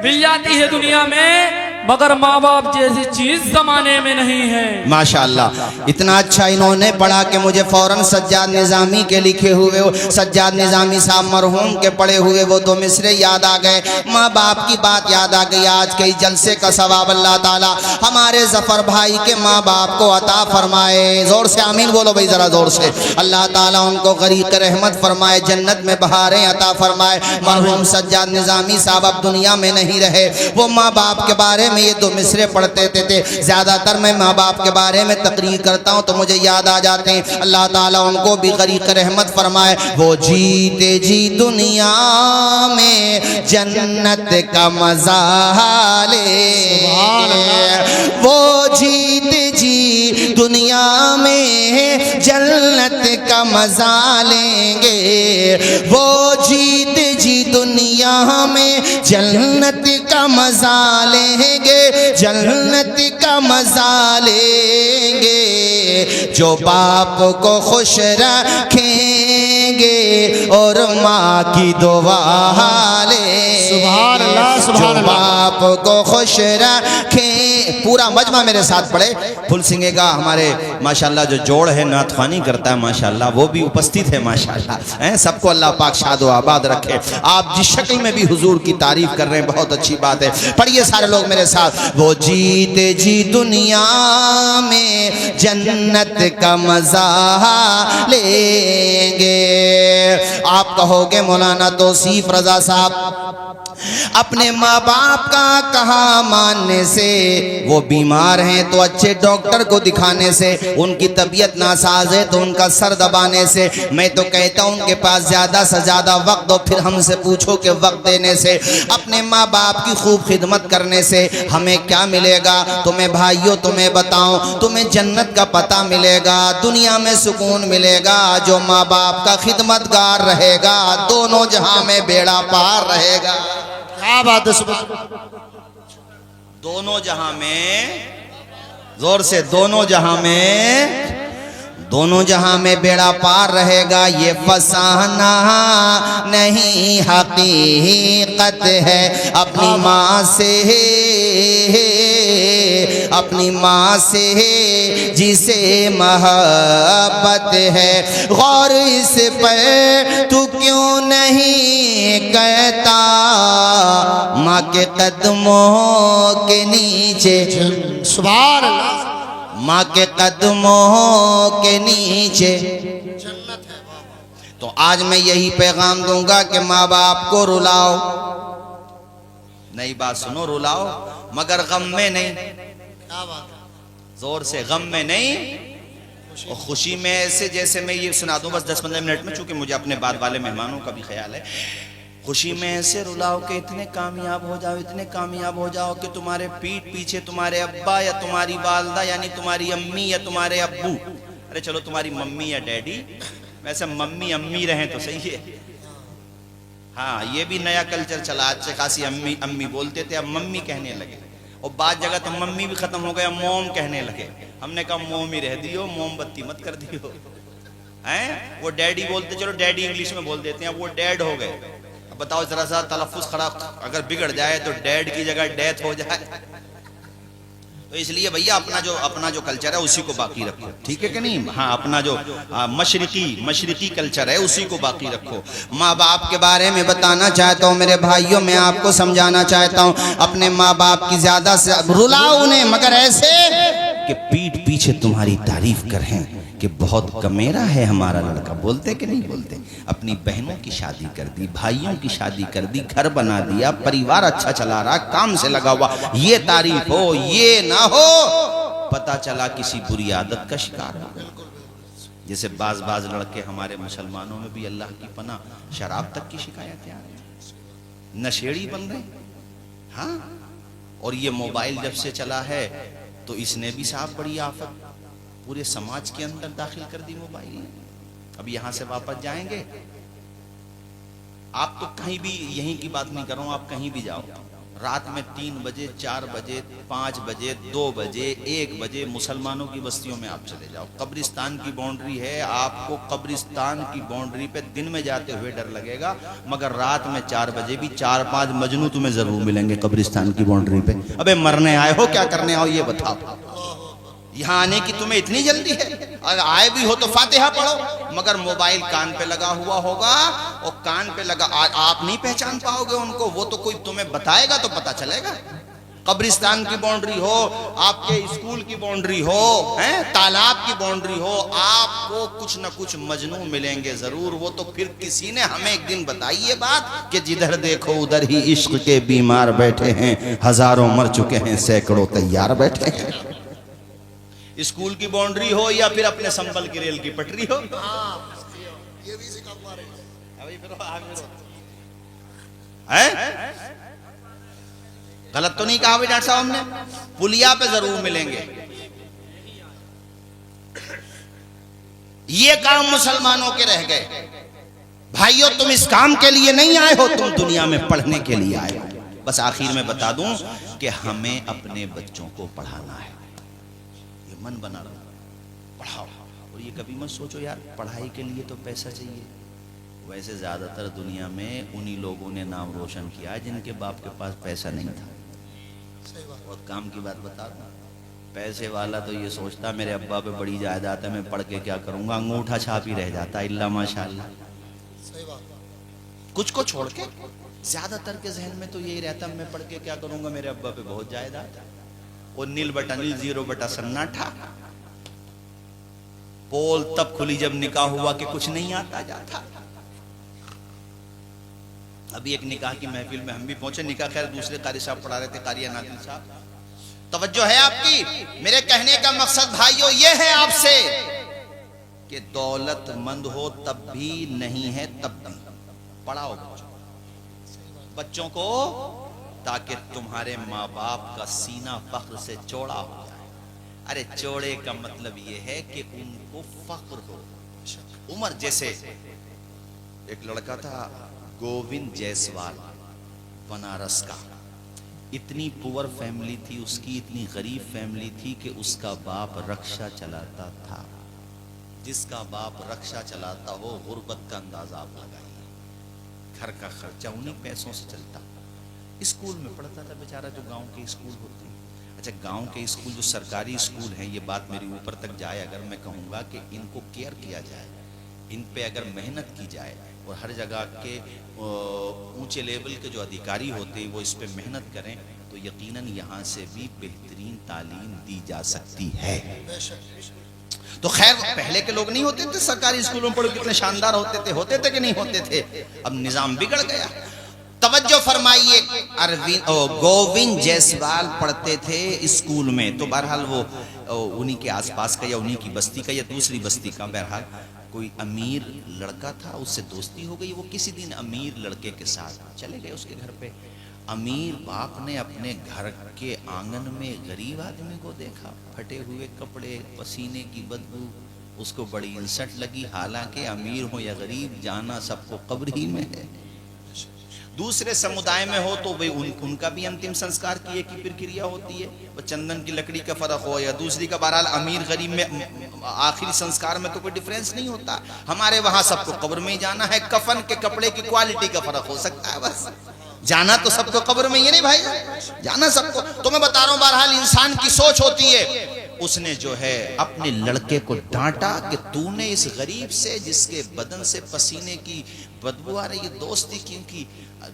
मिल जाती है दुनिया में, मगर माँ बाप जैसी चीज जमाने में नहीं है। माशाअल्लाह, इतना अच्छा इन्होंने पढ़ा कि मुझे फौरन सज्जाद निज़ामी के लिखे हुए, सज्जाद निज़ामी साहब मरहूम के पढ़े हुए वो दो मिसरे याद आ गए, माँ बाप की बात याद आ गई। आज के जलसे का सवाब अल्लाह ताला हमारे जफर भाई के माँ बाप को अता फरमाए। जोर से आमीन बोलो भाई, जरा जोर से। अल्लाह ताला उनको गरीक रहमत फरमाए, जन्नत में बहारें अता फरमाए। मरहूम सज्जाद निज़ामी साहब अब दुनिया में नहीं रहे, वो माँ बाप के बारे में ये दो मिसरे पढ़ते थे। ज्यादातर मैं माँ बाप के बारे में तकरीर करता हूँ तो मुझे याद आ जाते हैं। अल्लाह ताला उनको भी गरीक रहमत फरमाए। वो जीते जी दुनिया में जन्नत का मजा ले, वो जीते जी दुनिया में जन्नत का मजा लेंगे, वो जीते जी दुनिया में जन्नत का मजा लेंगे, जन्नत का मजा लेंगे, जो बाप को खुश रखेंगे और माँ की दुआ लेंगे। सुभान अल्लाह, सुभान अल्लाह। बाप को खुश रखें। पूरा मजमा मेरे साथ पढ़े। फुल सिंगे का हमारे माशाल्लाह जो जोड़ है, नाथवानी करता है माशाल्लाह, वो भी उपस्थित है माशाल्लाह। हैं, सबको अल्लाह पाक शादो आबाद रखे। आप जिस शक्ल में भी हुजूर की तारीफ कर रहे हैं, बहुत अच्छी बात है। पढ़िए सारे लोग मेरे साथ। वो जीते जी दुनिया में जन्नत का मजा लेंगे। आप कहोगे मौलाना तौसीफ रजा साहब, अपने माँ बाप का कहा मानने से, वो बीमार हैं तो अच्छे डॉक्टर को दिखाने से, उनकी तबीयत नासाज है तो उनका सर दबाने से। मैं तो कहता हूँ उनके पास ज़्यादा से ज़्यादा वक्त दो, फिर हमसे पूछो कि वक्त देने से, अपने माँ बाप की खूब खिदमत करने से हमें क्या मिलेगा? तुम्हें भाइयों तुम्हें बताऊं, तुम्हें जन्नत का पता मिलेगा, दुनिया में सुकून मिलेगा। जो माँ बाप का खिदमतगार रहेगा, दोनों जहां में बेड़ा पार रहेगा। क्या बात है, दोनों जहां में, जोर से, दोनों जहां में, दोनों जहां में बेड़ा पार रहेगा। ये फसाना नहीं हकीकत है, अपनी माँ से, अपनी माँ से जिसे मोहब्बत है। गौर इस पर तू क्यों नहीं कहता, माँ के कदमों के नीचे। सुभान अल्लाह। माँ के कदमों के नीचे जन्नत है बाबा। तो आज मैं यही पैगाम दूंगा कि माँ बाप को रुलाओ, नई बात सुनो, रुलाओ मगर गम में नहीं। क्या बात है। जोर से, गम में नहीं और खुशी में। ऐसे जैसे मैं ये सुना दूं बस 10-15 मिनट में, चूंकि मुझे अपने बाद वाले मेहमानों का भी ख्याल है। खुशी में ऐसे रुलाओ कि इतने कामयाब हो जाओ, इतने कामयाब हो जाओ कि तुम्हारे पीठ पीछे तुम्हारे अब्बा या तुम्हारी वालदा यानी तुम्हारी अम्मी या तुम्हारे अब्बू, अरे चलो तुम्हारी मम्मी या डैडी, वैसे मम्मी अम्मी रहें तो सही है। हाँ, ये भी नया कल्चर चला, अच्छे खासी अम्मी अम्मी बोलते थे, अब मम्मी कहने लगे। और बाद जगह तो मम्मी भी खत्म हो गया, मोम कहने लगे। हमने कहा मोम ही रह दियो, मोमबत्ती मत कर दियो। हैं वो डैडी बोलते, चलो डैडी इंग्लिश में बोल देते हैं, अब वो डैड हो गए। अब बताओ जरा सा तलफ्फुज़ खराब अगर बिगड़ जाए तो डैड की जगह डेथ हो जाए। तो इसलिए भैया अपना जो कल्चर है उसी को बाकी रखो, ठीक है कि नहीं। हाँ, अपना जो मशरिकी कल्चर है उसी को बाकी रखो। माँ बाप के बारे में बताना चाहता हूँ मेरे भाइयों, मैं आपको समझाना चाहता हूँ, अपने माँ बाप की ज्यादा से रुलाओ उन्हें, मगर ऐसे कि पीठ पीछे तुम्हारी तारीफ करें कि बहुत कमेरा है हमारा लड़का। बोलते कि नहीं बोलते। अपनी बहनों की शादी कर दी, भाइयों की शादी कर दी, घर बना दिया, परिवार अच्छा चला रहा, काम से लगा हुआ, ये तारीफ हो, ये ना हो पता चला किसी बुरी आदत का शिकार हो। जैसे बाज लड़के हमारे मुसलमानों में भी अल्लाह की पनाह शराब तक की शिकायतें आ रही, नशेड़ी बन रहे। हाँ, और ये मोबाइल जब से चला है तो इसने भी साफ बड़ी आफत पूरे समाज के अंदर दाखिल कर दी मोबाइल ने। अब यहां से वापस जाएंगे, आप तो कहीं भी, यहीं की बात नहीं कर रहा हूं, आप कहीं भी जाओ, रात में 3 बजे 4 बजे 5 बजे 2 बजे 1 बजे मुसलमानों की बस्तियों में आप चले जाओ, कब्रिस्तान की बाउंड्री है, आपको कब्रिस्तान की बाउंड्री पे दिन में जाते हुए डर लगेगा, मगर रात में 4 बजे भी 4-5 मजनू तुम्हें जरूर मिलेंगे कब्रिस्तान की बाउंड्री पे। अबे मरने आए हो क्या करने आओ ये बताओ। यहाँ आने की तुम्हें इतनी जल्दी है, अगर आए भी हो तो फातिहा पढ़ो, मगर मोबाइल कान पे लगा हुआ होगा और कान पे लगा, आप नहीं पहचान पाओगे उनको, वो तो कोई तुम्हें बताएगा तो पता चलेगा। कब्रिस्तान की बाउंड्री हो, आपके स्कूल की बाउंड्री हो, हैं तालाब की बाउंड्री हो, आपको कुछ न कुछ मजनू मिलेंगे जरूर। वो तो फिर किसी ने हमें एक दिन बताई ये बात कि जिधर देखो उधर ही इश्क के बीमार बैठे हैं, हजारों मर चुके हैं, सैकड़ों तैयार बैठे हैं। स्कूल की बाउंड्री हो या फिर अपने संबल की रेल की पटरी हो, ये भी सिखा पा रहे हैं? गलत तो नहीं कहा भाई डॉक्टर साहब हमने, पुलिया पे जरूर मिलेंगे। ये काम मुसलमानों के रह गए। भाइयों, तुम इस काम के लिए नहीं आए हो, तुम दुनिया में पढ़ने के लिए आए हो। बस आखिर में बता दूं कि हमें अपने बच्चों को पढ़ाना है, ये मन बना रहा, पढ़ाओ। और ये कभी मत सोचो यार पढ़ाई के लिए तो पैसा चाहिए। वैसे ज्यादातर दुनिया में उन्हीं लोगों ने नाम रोशन किया जिनके बाप के पास पैसा नहीं था। और काम की बात बता रहा, पैसे वाला तो ये सोचता मेरे अब्बा पे बड़ी जायदाद है, मैं पढ़ के क्या करूंगा, अंगूठा छाप ही रह जाता, इल्ला माशाल्लाह। कुछ को छोड़ के ज्यादातर के जहन में तो यही रहता, मैं पढ़ के क्या करूंगा, मेरे अब्बा पे बहुत जायदाद है। और नील बटा नील, 0 बटा सन्नाटा। पोल तब खुली जब निकाह हुआ कि कुछ नहीं आता जाता। अभी एक निकाह की महफिल में हम भी पहुंचे, निकाह खैर दूसरे कारी साहब पढ़ा रहे थे, कारिया नादिल साहब। तवज्जो है आपकी। मेरे कहने का मकसद भाइयों ये है आपसे कि दौलतमंद हो तब भी नहीं है तब भी पढ़ाओ बच्चों को, ताकि तुम्हारे माँ बाप का सीना फख्र से चौड़ा हो जाए। अरे चौड़े का मतलब ये है कि उनको फख्र हो। उमर जैसे एक लड़का था गोविंद जायसवाल, बनारस का, इतनी पुअर फैमिली थी उसकी, इतनी गरीब फैमिली थी कि उसका बाप रक्षा चलाता था। जिसका बाप रक्षा चलाता हो, गुर्बत का अंदाजा आप लगाइए, घर का खर्चा उन्हीं पैसों से चलता। स्कूल में पढ़ता था बेचारा, जो गांव के स्कूल होते हैं। अच्छा, गांव के स्कूल जो सरकारी स्कूल हैं, ये बात मेरी ऊपर तक जाए, अगर मैं कहूँगा कि इनको केयर किया जाए, इन पे अगर मेहनत की जाए और हर जगह के ऊंचे लेवल के जो अधिकारी होते हैं वो इस पे मेहनत करें, तो तो यकीनन यहाँ से भी बेहतरीन तालीम दी जा सकती है। तो खैर पहले के लोग नहीं होते थे सरकारी स्कूलों में पढ़ो कितने शानदार होते थे कि नहीं होते थे? अब निजाम बिगड़ गया। तवज्जो फरमाइए, गोविंद जायसवाल पढ़ते थे स्कूल में, तो बहरहाल वो उन्हीं के आसपास का या उन्हीं की बस्ती का या दूसरी बस्ती का बहरहाल कोई अमीर लड़का था, उससे दोस्ती हो गई। वो किसी दिन अमीर लड़के के साथ चले गए उसके घर पे। अमीर बाप ने अपने घर के आंगन में गरीब आदमी को देखा, फटे हुए कपड़े, पसीने की बदबू, उसको बड़ी इंसल्ट लगी। हालांकि अमीर हो या गरीब, जाना सबको कब्र ही में है। दूसरे समुदाय में हो तो वे उनका भी अंतिम संस्कार की एक ही प्रक्रिया होती है, वो चंदन की लकड़ी का फर्क हो या दूसरी का। बहरहाल अमीर गरीब में आखिरी संस्कार में तो कोई डिफरेंस नहीं होता। हमारे वहां सबको कब्र में ही जाना है, कफन के कपड़े की क्वालिटी का फर्क हो सकता है बस। जाना तो सबको कब्र में ही नहीं भाई, जाना सबको। तो मैं बता रहा हूं बहरहाल इंसान की सोच होती है। उसने जो है अपने लड़के को डांटा कि तूने इस गरीब से जिसके बदन से पसीने की बदबू आ रही है दोस्ती क्यों की?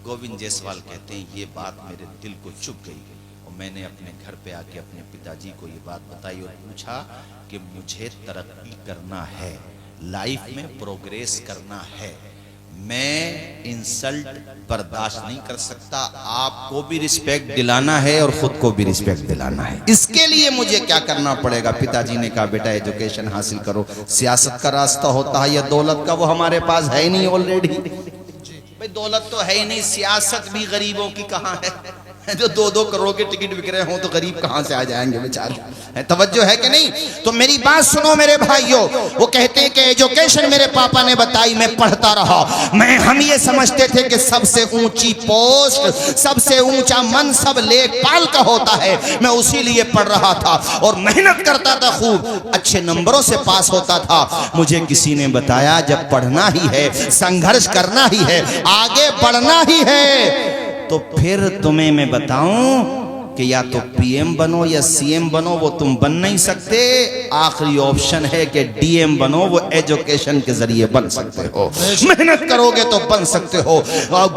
गोविंद जायसवाल कहते हैं ये बात मेरे दिल को चुभ गई और मैंने अपने घर पे आके अपने पिताजी को ये बात बताई और पूछा कि मुझे तरक्की करना है, लाइफ में प्रोग्रेस करना है, मैं इंसल्ट बर्दाश्त नहीं कर सकता। आपको भी रिस्पेक्ट दिलाना है और खुद को भी रिस्पेक्ट दिलाना है। इसके लिए मुझे क्या करना पड़ेगा? पिताजी ने कहा बेटा एजुकेशन हासिल करो, सियासत का रास्ता होता है या दौलत का, वो हमारे पास है नहीं ऑलरेडी। भाई दौलत तो है ही नहीं, सियासत भी गरीबों की कहाँ है? जो 2-2 करोड़ के टिकट बिक रहे हो तो गरीब कहां से आ जाएंगे बेचारे? तवज्जो है कि नहीं? तो मेरी बात सुनो मेरे भाइयों, वो कहते हैं कि एजुकेशन मेरे पापा ने बताई, मैं पढ़ता रहा। हम ये समझते थे कि सबसे ऊंची पोस्ट, सबसे ऊंचा मनसब लेखपाल का होता है, मैं उसी लिए पढ़ रहा था और मेहनत करता था, खूब अच्छे नंबरों से पास होता था। मुझे किसी ने बताया जब पढ़ना ही है, संघर्ष करना ही है, आगे बढ़ना ही है, तो फिर तुम्हें मैं बताऊं कि या तो पीएम बनो या सीएम बनो, वो तुम बन नहीं सकते। आखिरी ऑप्शन है कि डीएम बनो, वो एजुकेशन के जरिए बन सकते हो। मेहनत करोगे तो बन सकते हो।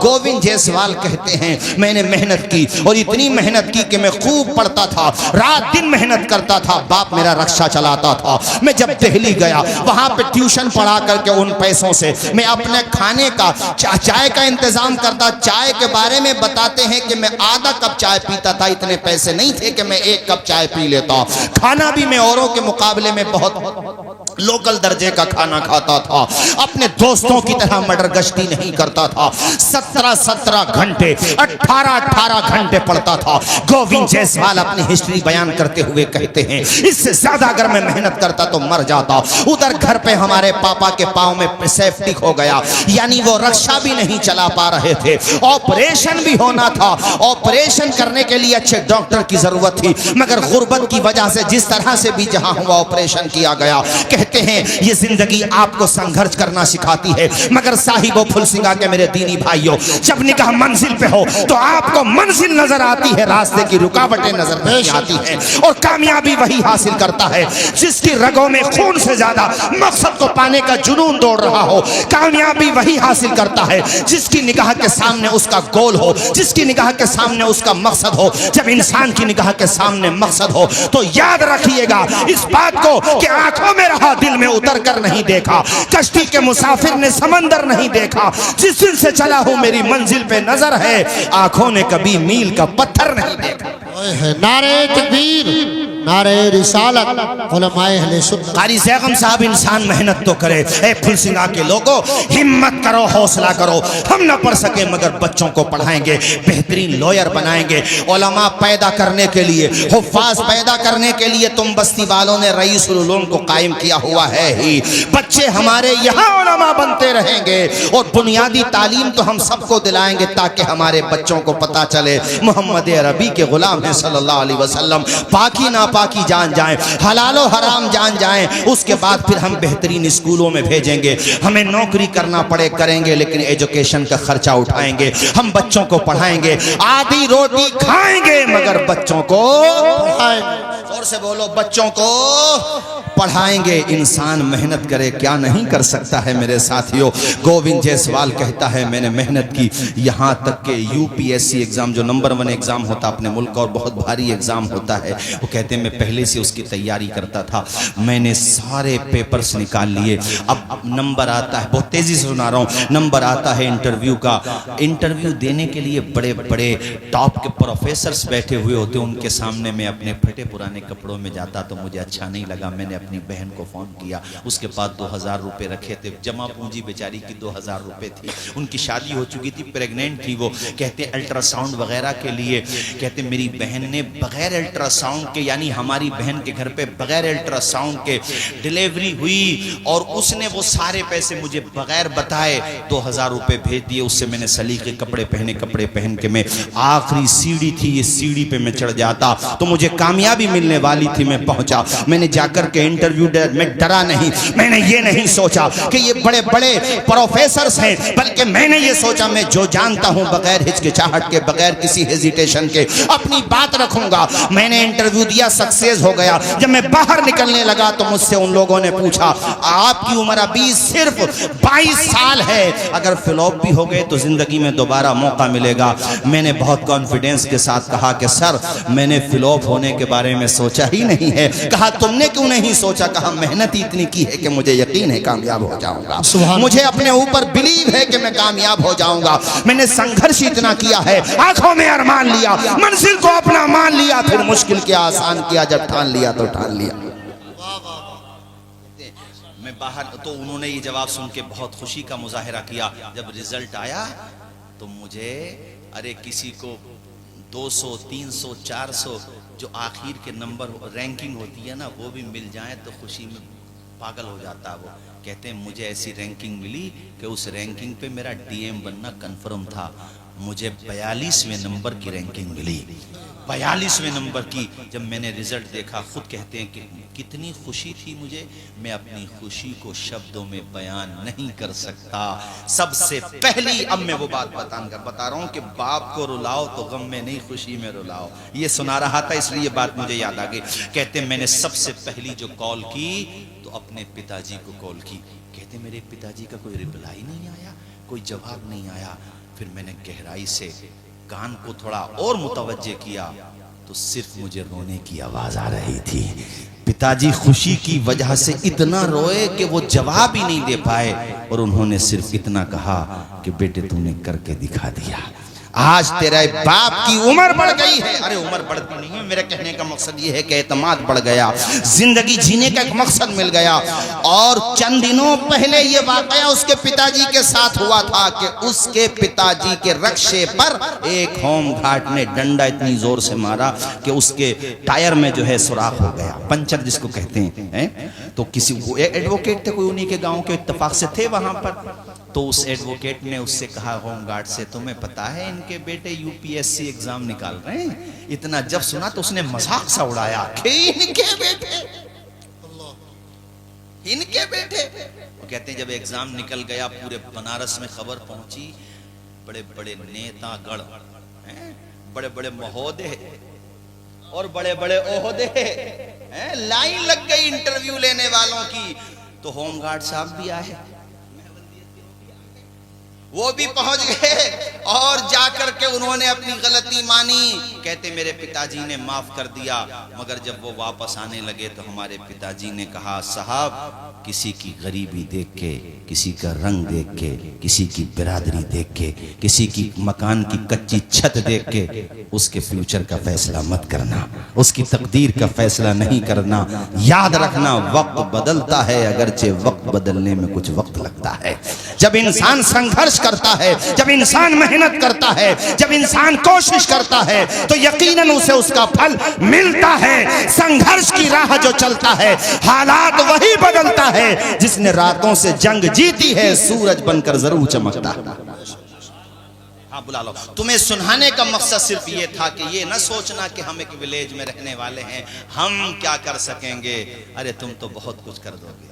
गोविंद जायसवाल कहते हैं मैंने मेहनत की और इतनी मेहनत की कि मैं खूब पढ़ता था, रात दिन मेहनत करता था। बाप मेरा रक्षा चलाता था। मैं जब दिल्ली गया वहां पे ट्यूशन पढ़ा करके उन पैसों से मैं अपने खाने का चाय का इंतजाम करता। चाय के बारे में बताते हैं कि मैं आधा कप चाय पीता था, इतने पैसे नहीं थे कि मैं 1 कप चाय पी लेता। खाना भी मैं औरों के मुकाबले में बहुत लोकल दर्जे का खाना खाता था। अपने दोस्तों की तरह मर्डर गश्ती नहीं करता था। 17-17 घंटे 18-18 घंटे पढ़ता था। गोविंद जायसवाल अपनी हिस्ट्री बयान करते हुए कहते हैं इससे ज्यादा अगर मैं मेहनत करता तो मर जाता। उधर घर पे हमारे पापा के पांव में सेप्टिक हो गया, यानी वो रक्षा भी नहीं चला पा रहे थे। ऑपरेशन भी होना था, ऑपरेशन करने के लिए अच्छे डॉक्टर की जरूरत थी, मगर गुर्बत की वजह से जिस तरह से भी जहां हुआ ऑपरेशन किया गया। कहते हैं ये जिंदगी आपको संघर्ष करना सिखाती है, मगर साहिबो फुलसिंगा के मेरे दीनी भाइयों, जब निकाह मंजिल पे हो तो आपको मंजिल नजर आती है, रास्ते की रुकावटें नजर नहीं आती हैं। और कामयाबी वही हासिल करता है जिसकी रगों में खून से ज्यादा मकसद को पाने का जुनून दौड़ रहा हो। कामयाबी वही हासिल करता है जिसकी निगाह के सामने उसका गोल हो, जिसकी निगाह के सामने उसका मकसद हो। जब इंसान की निगाह के सामने मकसद हो तो याद रखिएगा इस बात को कि आंखों में रहा, दिल में उतर कर नहीं देखा। कश्ती के मुसाफिर ने समंदर नहीं देखा, जिस दिन से चला हूं मेरी मंजिल पे नजर है, आंखों ने कभी मील का पत्थर नहीं देखा। नारे तकबीर, नारे रिसालत, उलमाए अहले सुन्नत। कारी ज़ैगम साहब इंसान मेहनत तो करे। ए फुलसिंगा के लोगों, हिम्मत करो, हौसला करो। हम ना पढ़ सके मगर बच्चों को पढ़ाएंगे, बेहतरीन लॉयर बनाएंगे। उलमा पैदा करने के लिए, हुफ्फाज पैदा करने के लिए तुम बस्ती वालों ने रईसुल उलूम को कायम किया हुआ है ही। बच्चे हमारे यहाँ उलमा बनते रहेंगे और बुनियादी तालीम तो हम सबको दिलाएंगे ताकि हमारे बच्चों को पता चले मोहम्मद अरबी के गुलाम हैं सल्लल्लाहु अलैहि वसल्लम। पाकी नापाकी जान जाएं, हलालो हराम जान जाएं। उसके बाद फिर हम बेहतरीन स्कूलों में भेजेंगे। हमें नौकरी करना पड़े करेंगे, लेकिन एजुकेशन का खर्चा उठाएंगे। हम बच्चों को पढ़ाएंगे, आधी रोटी खाएंगे मगर बच्चों को पढ़ाएंगे। और जोर से बोलो, बच्चों को पढ़ाएंगे। इंसान मेहनत करे, क्या नहीं कर सकता है मेरे साथियों। गोविंद जायसवाल कहता है मैंने मेहनत की, यहाँ तक के यूपीएससी एग्जाम जो नंबर 1 एग्जाम होता अपने मुल्क और बहुत भारी एग्जाम होता है, वो कहते हैं मैं पहले से उसकी तैयारी करता था। मैंने सारे पेपर्स निकाल लिए। अब नंबर आता है, बहुत तेजी से सुना रहा हूँ, नंबर आता है इंटरव्यू का। इंटरव्यू देने के लिए बड़े बड़े टॉप के प्रोफेसर्स बैठे हुए होते, उनके सामने मैं अपने फटे पुराने कपड़ों में जाता तो मुझे अच्छा नहीं लगा। मैंने अपनी बहन को फोन किया, उसके पास 2000 रुपए रखे थे, जमा पूंजी बेचारी की 2000 रुपए थी। उनकी शादी हो चुकी थी, प्रेग्नेंट थी वो। कहते अल्ट्रासाउंड वगैरह के लिए, कहते मेरी बहन ने बगैर अल्ट्रासाउंड के, यानी हमारी बहन के घर पे बगैर अल्ट्रासाउंड के डिलीवरी हुई और उसने वो सारे पैसे मुझे बगैर बताए 2000 रुपए भेज दिए। उससे मैंने सलीके कपड़े पहन के मैं आखिरी सीढ़ी थी, ये सीढ़ी पे मैं चढ़ जाता तो मुझे कामयाबी मिलने वाली थी। मैं पहुंचा, मैंने जाकर के इंटरव्यू में डरा नहीं, मैंने ये नहीं सोचा कि ये बड़े बड़े प्रोफेसर्स हैं, बल्कि मैंने ये सोचा मैं जो जानता हूं बगैर हिचकिचाहट के, बगैर किसी हेजिटेशन के अपनी बात रखूंगा। मैंने इंटरव्यू दिया, सक्सेस हो गया। जब मैं बाहर निकलने लगा तो मुझसे उन लोगों ने पूछा आपकी उम्र अभी सिर्फ 22 साल है, अगर फ्लॉप भी हो गए तो जिंदगी में दोबारा मौका मिलेगा। मैंने बहुत कॉन्फिडेंस के साथ कहा कि सर मैंने फ्लॉप होने के बारे में सोचा ही नहीं है। कहा तुमने क्यों नहीं सोचा? कहा मेहनत इतनी की है कि मुझे यकीन है कामयाब हो जाऊंगा, मुझे अपने ऊपर बिलीव है कि मैं कामयाब हो जाऊंगा। मैंने संघर्ष इतना किया है, आंखों में अरमान लिया, मंजिल को अपना मान लिया, फिर मुश्किल किया आसान किया, जब ठान लिया तो ठान लिया। मैं बाहर तो उन्होंने ये जवाब सुन के बहुत खुशी का मुजाहिरा किया। जब रिजल्ट आया तो मुझे, अरे किसी को 200, 300, 400 जो आखिर के नंबर रैंकिंग होती है ना, वो भी मिल जाए तो खुशी में पागल हो जाता है वो। कहते हैं मुझे ऐसी रैंकिंग मिली कि उस रैंकिंग पे मेरा डीएम बनना कंफर्म था। मुझे 42वें नंबर की रैंकिंग मिली, 42वें नंबर की। जब मैंने रिजल्ट देखा, खुद कहते हैं कि कितनी खुशी थी मुझे, मैं अपनी खुशी को शब्दों में बयान नहीं कर सकता। सबसे पहली, अब मैं वो बात बता रहा हूं कि बाप को रुलाओ तो गम में नहीं खुशी में रुलाओ। ये सुना रहा था इसलिए बात मुझे याद आ गई। कहते मैंने सबसे पहली जो कॉल की तो अपने पिताजी को कॉल की। कहते मेरे पिताजी का कोई रिप्लाई नहीं आया, कोई जवाब नहीं आया। फिर मैंने गहराई से कान को थोड़ा और मुतवज्जे किया तो सिर्फ मुझे रोने की आवाज आ रही थी। पिताजी खुशी की वजह से इतना रोए कि वो जवाब ही नहीं दे पाए और उन्होंने सिर्फ इतना कहा कि बेटे तूने करके दिखा दिया। आज तेरे बाप की उम्र बढ़ गई है। अरे उम्र बढ़ती नहीं है, मेरे कहने का मकसद ये है कि एतमाद बढ़ गया, जिंदगी जीने का एक मकसद मिल गया। और चंद दिनों पहले ये वाकया उसके पिताजी के साथ हुआ था कि उसके पिताजी के रक्शे पर एक होमगार्ड ने डंडा इतनी जोर से मारा कि उसके टायर में जो है सुराख हो गया, पंचर जिसको कहते हैं। तो किसी एडवोकेट थे, कोई उन्हीं के गाँव के इत्तेफाक से थे वहां पर। तो उस एडवोकेट ने उससे कहा होमगार्ड से, तुम्हें पता है इनके बेटे यूपीएससी एग्जाम निकाल रहे हैं? इतना जब सुना तो उसने मजाक सा उड़ाया, इनके बेटे। वो कहते हैं जब एग्जाम निकल गया, पूरे बनारस में खबर पहुंची, बड़े बड़े नेतागण, बड़े बड़े महोदय और बड़े बड़े ओहदे, लाइन लग गई इंटरव्यू लेने वालों की। तो होमगार्ड साहब भी आए, वो भी पहुंच गए और जाकर के उन्होंने अपनी गलती मानी। कहते मेरे पिताजी ने माफ कर दिया, मगर जब वो वापस आने लगे तो हमारे पिताजी ने कहा साहब किसी की गरीबी देख के, किसी का रंग देख के, किसी की बिरादरी देख के, किसी की मकान की कच्ची छत देख के उसके फ्यूचर का फैसला मत करना, उसकी तकदीर का फैसला नहीं करना। याद रखना वक्त बदलता है, अगरचे वक्त बदलने में कुछ वक्त लगता है। जब इंसान संघर्ष करता है, जब इंसान मेहनत करता है, जब इंसान कोशिश करता है तो यकीनन उसे उसका फल मिलता है। संघर्ष की राह जो चलता है, हालात वही बदलता है। जिसने रातों से जंग जीती है, सूरज बनकर जरूर चमकता है। हाँ बुला लो। तुम्हें सुनाने का मकसद सिर्फ ये था कि ये ना सोचना कि हम एक विलेज में रहने वाले हैं, हम क्या कर सकेंगे। अरे तुम तो बहुत कुछ कर दोगे।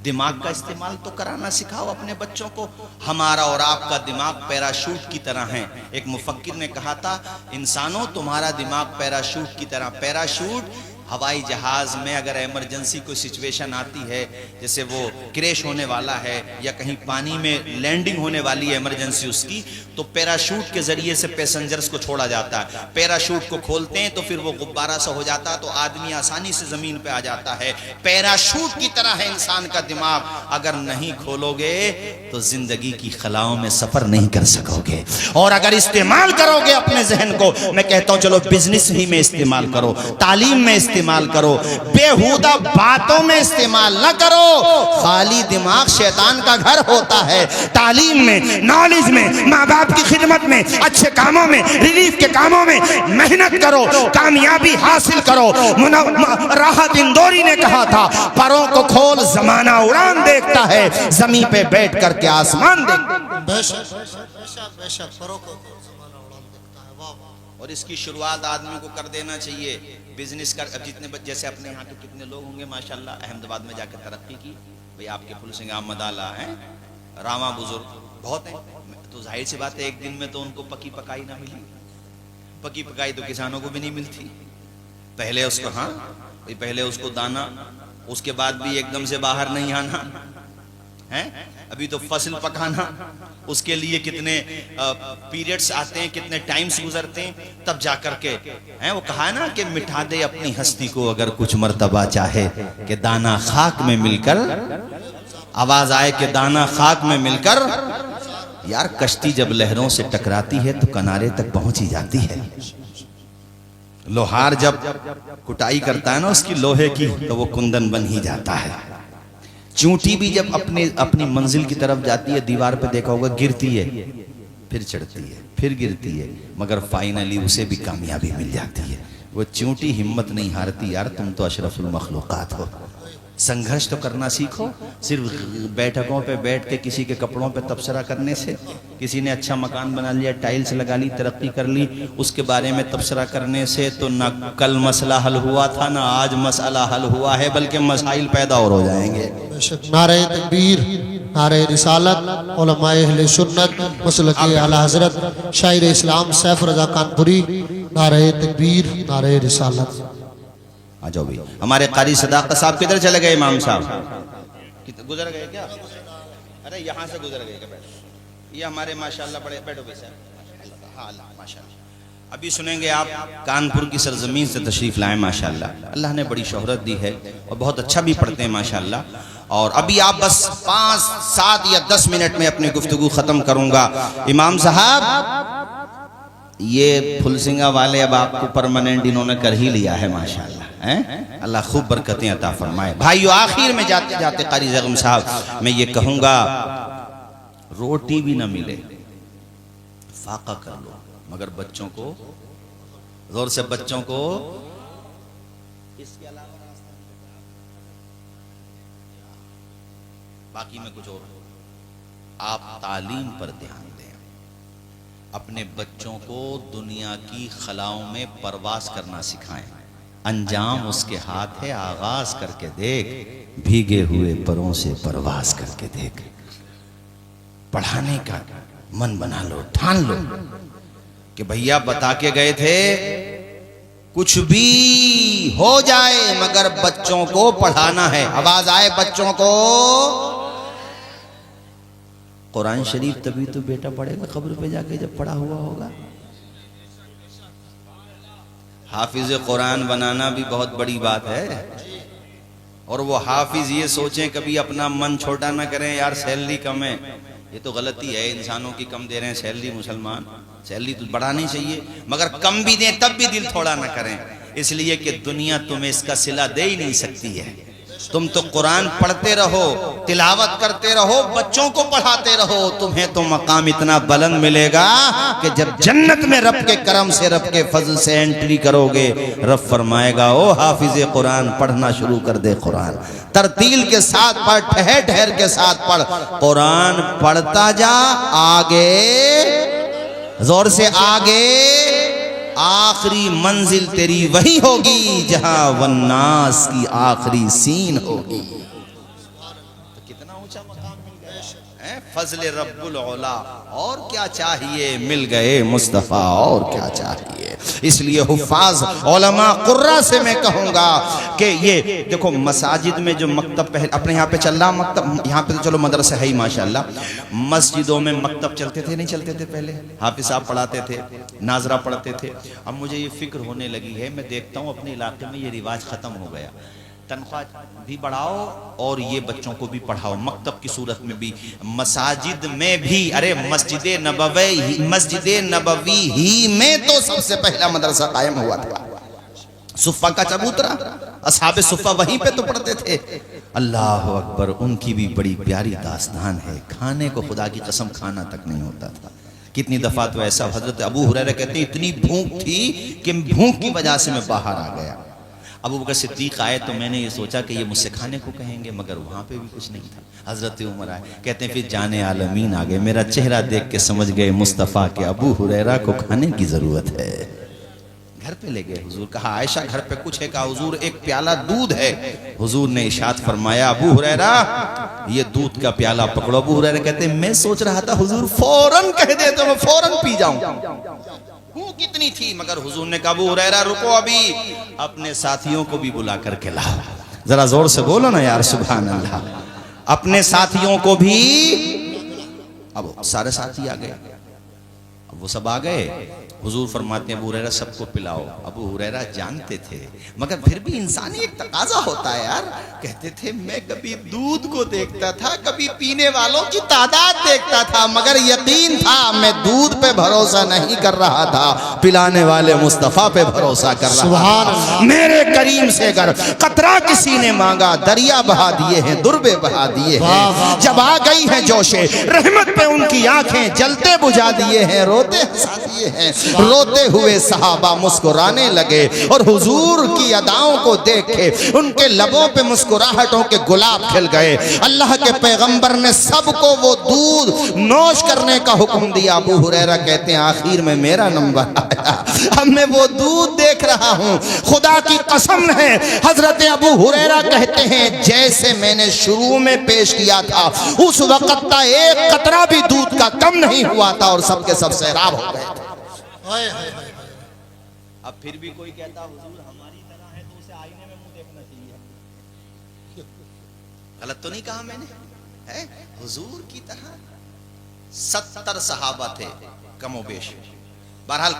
दिमाग का इस्तेमाल तो कराना सिखाओ अपने बच्चों को। हमारा और आपका दिमाग पैराशूट की तरह है। एक मुफक्किर ने कहा था, इंसानों तुम्हारा दिमाग पैराशूट की तरह। पैराशूट हवाई जहाज में अगर इमरजेंसी कोई सिचुएशन आती है, जैसे वो क्रैश होने वाला है या कहीं पानी में लैंडिंग होने वाली है इमरजेंसी उसकी, तो पैराशूट के जरिए से पैसेंजर्स को छोड़ा जाता है। पैराशूट को खोलते हैं तो फिर वो गुब्बारा सा हो जाता है, तो आदमी आसानी से जमीन पे आ जाता है। पैराशूट की तरह है इंसान का दिमाग, अगर नहीं खोलोगे तो जिंदगी की खलाओं में सफर नहीं कर सकोगे। और अगर इस्तेमाल करोगे अपने जहन को, मैं कहता हूं चलो बिजनेस ही में इस्तेमाल करो, तालीम में इस्तेमाल करो, बेहुदा बातों में इस्तेमाल न करो। खाली दिमाग शैतान का घर होता है। तालीम में, नॉलेज में, माँ बाप की खिदमत में, अच्छे कामों में, रिलीफ के कामों में मेहनत करो, कामयाबी हासिल करो। राहत इंदौरी ने कहा था, परों को खोल जमाना उड़ान देखता है, जमीन पे बैठ करके आसमान देखता है। बेशक बेशक बेशक परों को ज़माना उड़ान देखता है। वाह वाह। और इसकी शुरुआत आदमी को कर देना चाहिए। बिजनेस कर, अब जितने जैसे अपने यहाँ के कितने लोग होंगे माशाल्लाह, अहमदाबाद में जाकर तरक्की की, भाई आपके फुल सिंह अहमद आला हैं, रामा बुजुर्ग बहुत हैं, तो जाहिर सी बात है एक दिन में तो उनको पकी पकाई ना मिली। पकी पकाई तो किसानों को भी नहीं मिलती। पहले उसको, हाँ पहले उसको दाना, उसके बाद भी एकदम से बाहर नहीं आना है, अभी तो फसल पकाना, उसके लिए कितने पीरियड्स आते हैं, कितने टाइम्स गुजरते हैं, तब जाकर के हैं। वो कहा ना कि मिटा दे अपनी हस्ती को अगर कुछ मर्तबा चाहे, कि दाना खाक में मिलकर, आवाज आए कि दाना खाक में मिलकर। यार कश्ती जब लहरों से टकराती है तो किनारे तक पहुंच ही जाती है। लोहार जब कुटाई करता है ना उसकी लोहे की, तो वो कुंदन बन ही जाता है। चूंटी भी जब अपनी मंजिल की तरफ जाती है, दीवार पे देखा होगा, गिरती है, फिर चढ़ती है, फिर गिरती है, मगर फाइनली उसे भी कामयाबी मिल जाती है। वो चूंटी हिम्मत नहीं हारती। यार तुम तो अशरफुल मखलूकात हो। संघर्ष तो करना सीखो। सिर्फ बैठकों पे बैठ के किसी के कपड़ों पे तबसरा करने से, किसी ने अच्छा मकान बना लिया, टाइल्स लगा ली, तरक्की कर ली, उसके बारे में तबसरा करने से तो ना कल मसला हल हुआ था, ना आज मसला हल हुआ है, बल्कि मसाइल पैदा और हो जाएंगे। बेशक। नारे तकबीर, नारे रिसालत, उलमाए अहले सुन्नत, मसलक आला हजरत शायर इस्लाम सैफ रजा कानपुरी, नारे तकबीर, नारे रिसालत। आ जाओ भाई। हमारे कारी सदाकत साहब किधर चले गए? इमाम साहब गुजर गए क्या? अरे यहाँ से गुजर गए क्या? बैठो। ये हमारे माशाल्लाह बड़े, बैठो भाई साहब। हाँ माशाल्लाह। अभी सुनेंगे आप, कानपुर की सरजमीन से तशरीफ लाए माशाल्लाह। अल्लाह ने बड़ी शोहरत दी है और बहुत अच्छा भी पढ़ते हैं माशाल्लाह। और अभी आप बस 5, 7 या 10 मिनट में अपनी गुफ्तगू खत्म करूंगा। इमाम साहब ये फुलसिंगा वाले अब आपको परमानेंट इन्होंने कर ही लिया है माशाल्लाह, हैं? अल्लाह खूब बरकतें अता फरमाए। भाइयों आखिर में जाते जाते कारी ज़ग़म साहब मैं ये कहूंगा, रोटी भी ना मिले फाका कर लो, मगर बच्चों को जोर से, बच्चों को इसके अलावा रास्ता बाकी में कुछ और। आप तालीम पर ध्यान दें, अपने बच्चों को दुनिया की खलाओं में परवास करना सिखाएं। अंजाम उसके हाथ है, आगाज करके देख, भीगे हुए परों से परवास करके देख। पढ़ाने का मन बना लो, ठान लो कि भैया बता के गए थे कुछ भी हो जाए मगर बच्चों को पढ़ाना है। आवाज आए बच्चों को। कुरान शरीफ तभी तो बेटा पढ़ेगा कब्र पे जाके जब पढ़ा हुआ होगा। हाफिज कुरान बनाना भी बहुत बड़ी बात है। और वो हाफिज ये सोचें कभी अपना मन छोटा ना करें, यार सैलरी कम है, ये तो गलती है। इंसानों की कम दे रहे हैं सैलरी, मुसलमान सैलरी तो बढ़ानी चाहिए, मगर कम भी दें तब भी दिल थोड़ा ना करें, इसलिए कि दुनिया तुम्हें इसका सिला दे ही नहीं सकती है। तुम तो कुरान पढ़ते रहो, तिलावत करते रहो, बच्चों को पढ़ाते रहो, तुम्हें तो मकाम इतना बुलंद मिलेगा कि जब जन्नत में रब के करम से, रब के फजल से एंट्री करोगे, रब फरमाएगा ओ हाफिज कुरान पढ़ना शुरू कर दे। कुरान तरतील के साथ पढ़, ठहर ठहर के साथ पढ़, कुरान पढ़ता जा, आगे जोर से आगे, आखिरी मंजिल तेरी वही होगी जहां वन्नास की आखिरी सीन होगी। तो कितना ऊंचा मकाम मिल गया है। फजल रब्बुल औला, और क्या चाहिए, मिल गए मुस्तफ़ा, और क्या चाहिए। इसलिए हुफ़ाज़ उलमा कुर्रा से मैं कहूँगा कि ये देखो मसाजिद में जो मकतब पहले अपने यहाँ पे चल रहा, मकतब यहाँ पे तो चलो मदरसा है ही माशाअल्लाह, मस्जिदों में मकतब चलते थे नहीं चलते थे पहले, हाफिज साहब पढ़ाते थे, नाजरा पढ़ते थे। अब मुझे ये फिक्र होने लगी है, मैं देखता हूँ अपने इलाके में ये रिवाज ख़त्म हो गया, तनख्वाह भी बढ़ाओ और ये बच्चों को भी पढ़ाओ, मकतब की सूरत में भी, मसाजिद में भी। अरे मस्जिद नबवी ही में तो सबसे पहला मदरसा कायम हुआ था, सुफ़ा का चबूतरा, असहाबे सुफ़ा वहीं पे तो पढ़ते थे। अल्लाह अकबर, उनकी भी बड़ी प्यारी दास्तान है, खाने को खुदा की कसम खाना तक नहीं होता था। कितनी दफ़ा तो ऐसा, हजरत अबू हुरैरा कहते हैं इतनी भूख थी कि भूख की वजह से मैं बाहर आ गया। अबू बकर सिद्दीक आए तो मैंने ये सोचा कि ये मुझसे खाने को कहेंगे, मगर वहाँ पे भी कुछ नहीं था। हजरत उमर आए, कहते हैं फिर जाने आलमीन आ गए, मेरा चेहरा देख के समझ गए मुस्तफ़ा के अबू हुरैरा को खाने की ज़रूरत है। घर पे ले गए, हुजूर कहा आयशा घर पे कुछ है, कहा हुजूर एक प्याला दूध है। हुजूर ने इरशाद फरमाया अबू हुरैरा ये दूध का प्याला पकड़ो। अबू हुरैरा कहते मैं सोच रहा था हुजूर फौरन कह दे तो मैं फौरन पी जाऊं, भूख कितनी थी। मगर हुजूर ने कहा अबू हुरैरा रुको, अभी अपने साथियों को भी बुला करके लाओ। जरा जोर से बोलो ना यार सुभान अल्लाह। अपने साथियों को भी, अब सारे साथी आ गए, अब वो सब आ गए। हुजूर फरमाते हैं अबू हुरैरा सबको पिलाओ। अबू हुरैरा जानते थे, मगर फिर भी इंसानी एक तकाजा होता है यार। कहते थे मैं कभी दूध को देखता था, कभी पीने वालों की तादाद देखता था, मगर यकीन था मैं दूध पे भरोसा नहीं कर रहा था, पिलाने वाले मुस्तफ़ा पे भरोसा कर रहा था। मेरे करीम से अगर कतरा किसी ने मांगा, दरिया बहा दिए हैं, दुर्बे बहा दिए हैं। जब आ गई है जोशे रहमत पे उनकी आंखें जलते बुझा दिए हैं, रोते हंसा दिए हैं। रोते हुए सहाबा मुस्कुराने लगे और हुजूर की अदाओं को देख के उनके लबों पे मुस्कुराहटों के गुलाब खिल गए। अल्लाह के पैगंबर ने सबको वो दूध नोश करने का हुक्म दिया। अबू हुरैरा कहते हैं आखिर में मेरा नंबर आया, अब मैं वो दूध देख रहा हूँ, खुदा की कसम है। हजरत अबू हुरैरा कहते हैं जैसे मैंने शुरू में पेश किया था उस वक्त का एक कतरा भी दूध का कम नहीं हुआ था और सबके सब सैराब हो गए थे। अब फिर भी कोई कहता हुजूर हमारी तरह है तो उसे आईने में मुंह देखना चाहिए। गलत तो नहीं कहा मैंने, है हुजूर की तरह 70 सहाबा थे कमोबेश। बहरहाल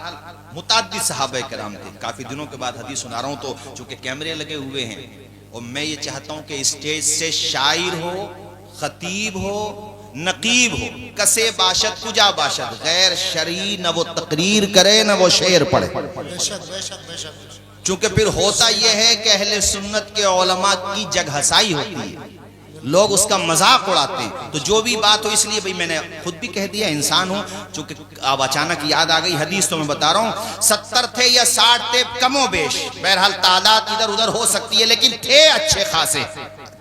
मुताद्दिद सहाबा किराम थे। काफी दिनों के बाद हदीस सुना रहा हूं तो चूंकि कैमरे लगे हुए हैं और मैं ये चाहता हूं कि स्टेज से शायर हो, खतीब हो, नकीब हो, कसे बाशद कुजा बाशद, गैर शरी न वो तकरीर करे न वो शेर पढ़े। चूंकि फिर होता यह है कि अहले सुन्नत के उलमा की जगहसाई होती है, लोग उसका मजाक उड़ाते हैं। तो जो भी बात हो, इसलिए भाई मैंने खुद भी कह दिया इंसान हूं, चूंकि अब अचानक याद आ गई हदीस तो मैं बता रहा हूं। 70 थे या 60 थे कमोबेश, बहरहाल तादाद इधर उधर हो सकती है, लेकिन थे अच्छे खासे,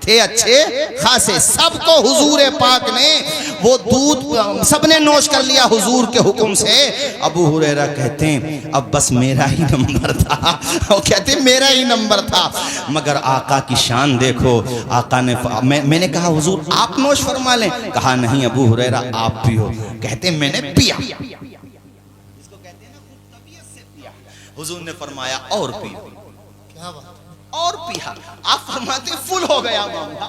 थे अच्छे खासे। सबको हुजूर पाक ने वो दूध सबने नोश कर लिया हुजूर के हुक्म से। अबू हुरैरा कहते हैं अब बस मेरा ही नंबर था, वो कहते हैं मेरा ही नंबर था। मगर आका की शान देखो, आका ने मैंने कहा हुजूर आप नोश फरमा लें, कहा नहीं अबू हुरैरा आप पियो। कहते मैंने पिया, इसको कहते हैं ना खुद तबीयत से पिया। हुजूर ने फरमाया और पियो, क्या बात, और पिया। आप फरमाते फुल हो गया मामला,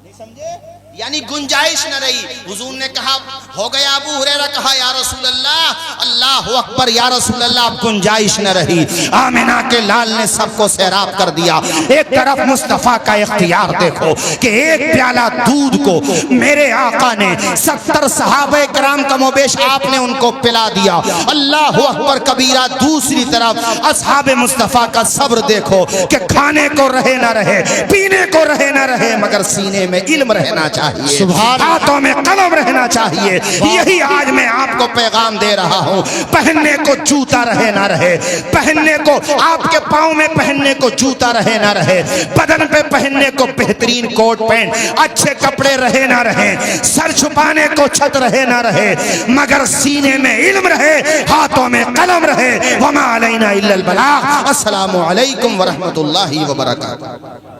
नहीं समझे, यानी गुंजाइश न रही। हुजूर ने कहा हो गया। अबू हुरैरा कहा या रसूल अल्लाह, अल्लाह अकबर, या रसूल अल्लाह, अब गुंजाइश न रही। आमिना के लाल ने सबको सैराब कर दिया। एक तरफ मुस्तफा का इख्तियार देखो कि एक प्याला दूध को मेरे आका ने 70 सहाबे कराम कमोबेश आपने उनको पिला दिया। अल्लाह अकबर कबीरा। दूसरी तरफ असहाबे मुस्तफा का सब्र देखो कि खाने को रहे ना रहे, पीने को रहे ना रहे, मगर सीने में इल्म रहना चाहिए, हाथों में कलम रहना चाहिए। यही आज मैं आपको पैगाम दे रहा हूं। पहनने को जूता रहे ना रहे, पहनने को आपके पांव में पहनने को जूता रहे ना रहे, बदन पे पहनने को बेहतरीन कोट पैंट अच्छे कपड़े रहे ना रहे, सर छुपाने को छत रहे ना रहे, मगर सीने में इल्म रहे, हाथों में कलम रहे। वमा अलैना इल्लल बलाग। अस्सलामु अलैकुम व रहमतुल्लाहि व बरकातुहू।